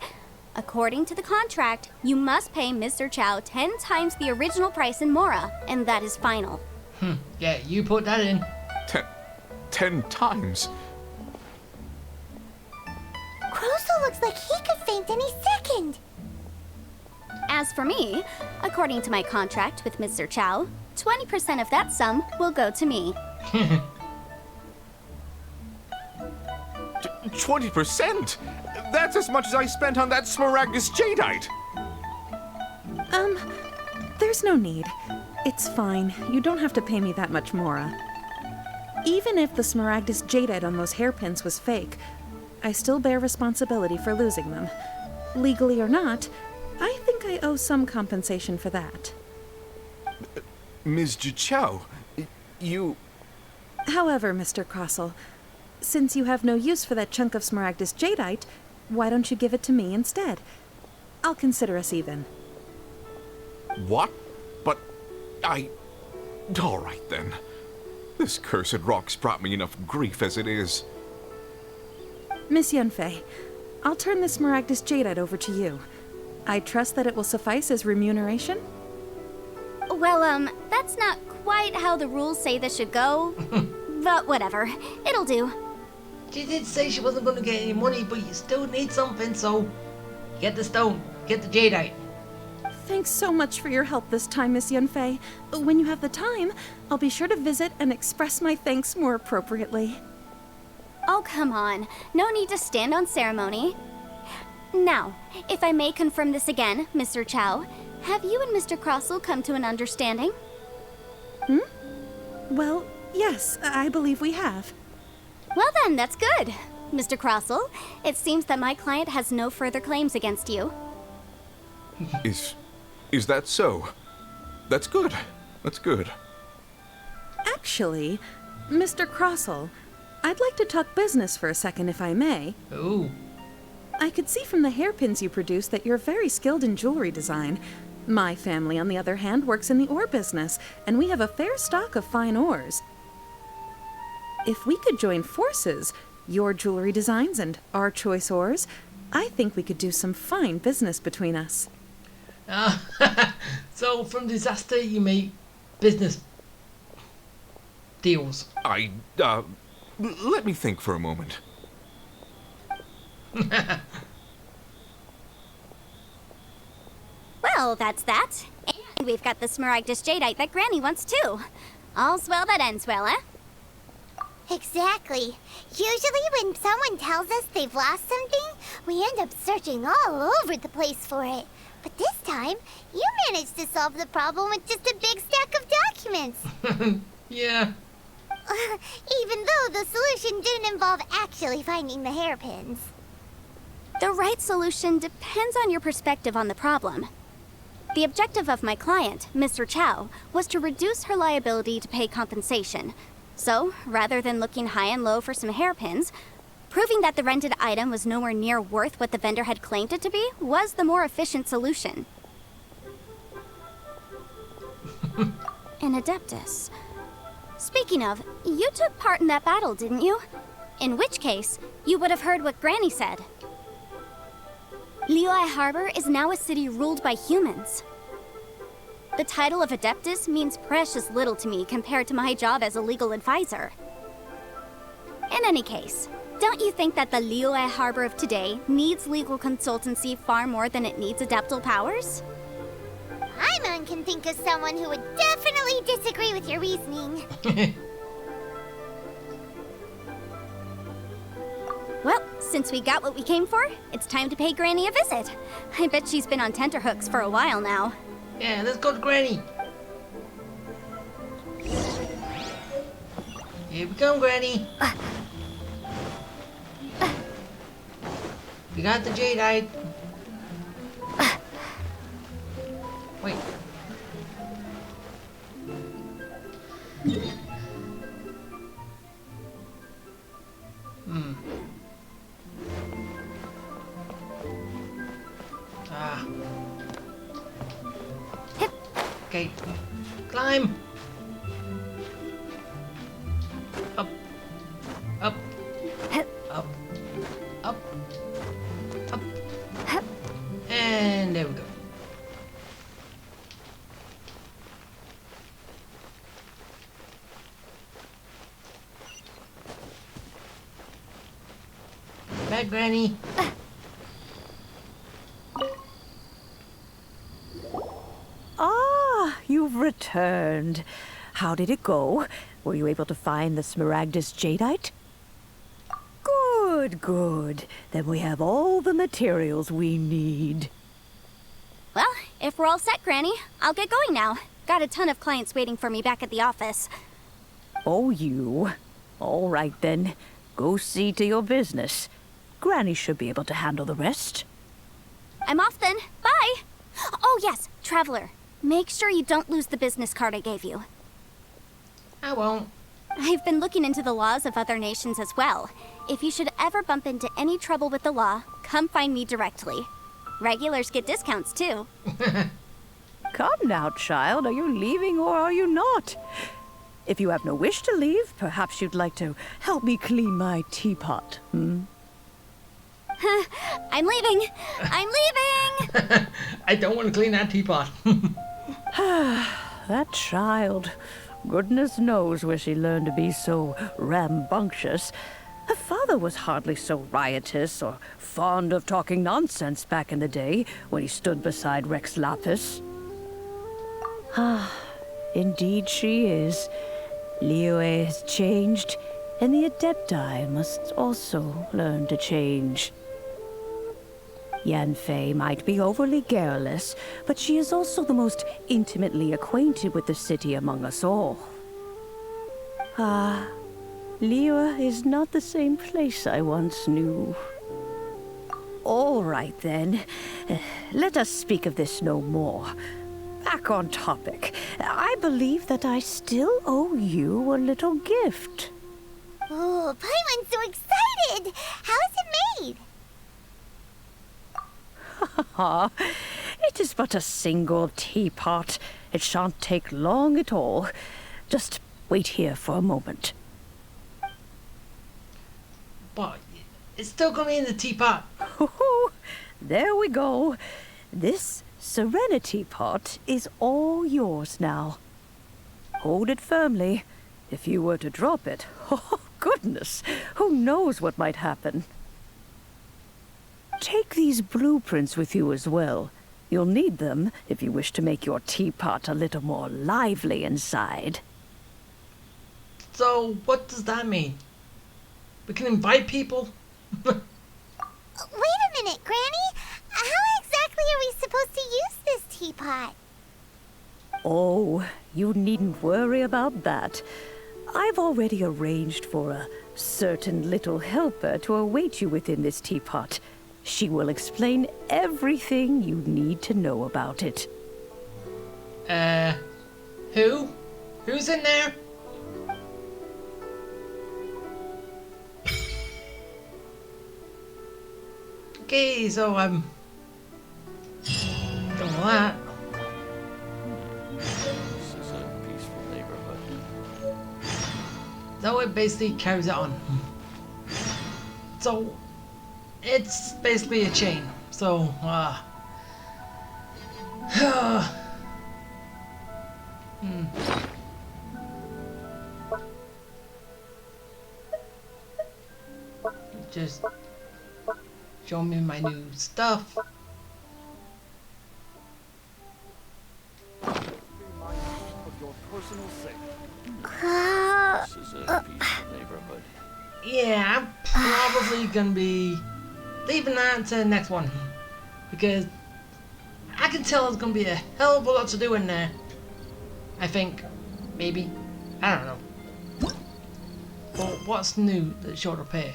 According to the contract, you must pay Mr. Chow 10 times the original price in Mora, and that is final. Yeah, you put that in. 10 times? Crosel looks like he could faint any second. As for me, according to my contract with Mr. Chow, 20% of that sum will go to me. 20%? That's as much as I spent on that Smaragdus jadeite! There's no need. It's fine. You don't have to pay me that much, Mora. Even if the Smaragdus jadeite on those hairpins was fake, I still bear responsibility for losing them. Legally or not, I think I owe some compensation for that. Ms. Zhiqiao, you... However, Mr. Crosel, since you have no use for that chunk of Smaragdus jadeite, why don't you give it to me instead? I'll consider us even. What? But all right then. This cursed rock's brought me enough grief as it is. Miss Yunfei, I'll turn the Smaragdus jadeite over to you. I trust that it will suffice as remuneration? Well, that's not quite how the rules say this should go. But whatever, it'll do. She did say she wasn't going to get any money, but you still need something, so get the stone, get the jadeite. Thanks so much for your help this time, Miss Yunfei. When you have the time, I'll be sure to visit and express my thanks more appropriately. Oh, come on. No need to stand on ceremony. Now, if I may confirm this again, Mr. Chow, have you and Mr. Crosel come to an understanding? Well, yes, I believe we have. Well then, that's good. Mr. Crosel, it seems that my client has no further claims against you. Is that so? That's good. That's good. Actually, Mr. Crosel, I'd like to talk business for a second, if I may. Ooh. I could see from the hairpins you produce that you're very skilled in jewelry design. My family, on the other hand, works in the ore business, and we have a fair stock of fine ores. If we could join forces, your jewelry designs and our choice ores, I think we could do some fine business between us. So from disaster you make business deals. Let me think for a moment. Well, that's that. And we've got the Smaragdus jadeite that Granny wants too. All's well that ends well, eh? Exactly. Usually when someone tells us they've lost something, we end up searching all over the place for it. But this time, you managed to solve the problem with just a big stack of documents. Yeah. Even though the solution didn't involve actually finding the hairpins. The right solution depends on your perspective on the problem. The objective of my client, Mr. Chow, was to reduce her liability to pay compensation. So, rather than looking high and low for some hairpins, proving that the rented item was nowhere near worth what the vendor had claimed it to be was the more efficient solution. An Adeptus. Speaking of, you took part in that battle, didn't you? In which case, you would have heard what Granny said. Liyue Harbor is now a city ruled by humans. The title of Adeptus means precious little to me compared to my job as a legal advisor. In any case, don't you think that the Liyue Harbor of today needs legal consultancy far more than it needs adeptal powers? Paimon can think of someone who would definitely disagree with your reasoning. Well, since we got what we came for, it's time to pay Granny a visit. I bet she's been on tenterhooks for a while now. Yeah, let's go to Granny. Here we come, Granny. We got the jadeite. Wait. Okay. Climb. Up. Up. Up. Up. Up. And there we go. Back, Granny. Ah, you've returned. How did it go? Were you able to find the Smaragdus Jadeite? Good, good. Then we have all the materials we need. Well, if we're all set, Granny, I'll get going now. Got a ton of clients waiting for me back at the office. Oh, you. All right, then. Go see to your business. Granny should be able to handle the rest. I'm off then. Bye! Oh, yes, Traveler. Make sure you don't lose the business card I gave you. I won't. I've been looking into the laws of other nations as well. If you should ever bump into any trouble with the law, come find me directly. Regulars get discounts, too. Come now, child. Are you leaving or are you not? If you have no wish to leave, perhaps you'd like to help me clean my teapot, hmm? I'm leaving! I'm leaving! I don't want to clean that teapot. That child. Goodness knows where she learned to be so rambunctious. Her father was hardly so riotous or fond of talking nonsense back in the day when he stood beside Rex Lapis. Ah, indeed she is. Liyue has changed, and the Adepti must also learn to change. Yanfei might be overly garrulous, but she is also the most intimately acquainted with the city among us all. Ah, Liyue is not the same place I once knew. All right, then. Let us speak of this no more. Back on topic. I believe that I still owe you a little gift. Ooh, Paimon's so excited! How is it made? It is but a single teapot. It shan't take long at all. Just wait here for a moment. But it's still going to be in the teapot. There we go. This Serenity pot is all yours now. Hold it firmly. If you were to drop it, oh goodness, who knows what might happen. Take these blueprints with you as well. You'll need them if you wish to make your teapot a little more lively inside. So, what does that mean? We can invite people? Wait a minute, Granny! How exactly are we supposed to use this teapot? Oh, you needn't worry about that. I've already arranged for a certain little helper to await you within this teapot. She will explain everything you need to know about it. Who? Who's in there? Okay, so I'm done with that. This is a peaceful neighborhood. So it basically carries it on. So it's basically a chain. So just show me my new stuff. This is a peaceful neighborhood. Yeah, I'm probably gonna be leaving that to the next one because I can tell there's gonna be a hell of a lot to do in there. I think, maybe, I don't know. But what's new that showed up here?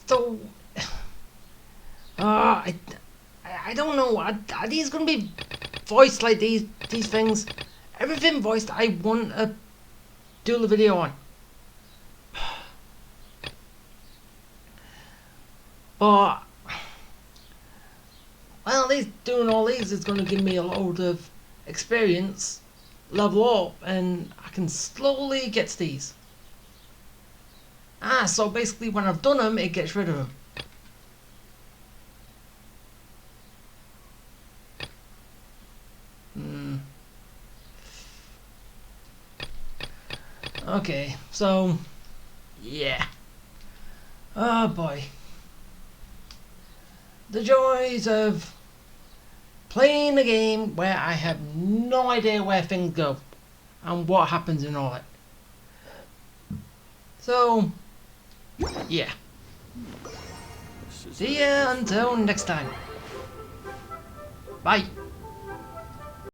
So, I don't know. Are these gonna be voiced like these things? Everything voiced I want to do a video on. But well, at least doing all these is gonna give me a load of experience, level up, and I can slowly get to these. So basically when I've done them, it gets rid of them. Okay, so yeah. Oh boy. The joys of playing a game where I have no idea where things go and what happens in all it. So yeah. See ya until next time. Bye.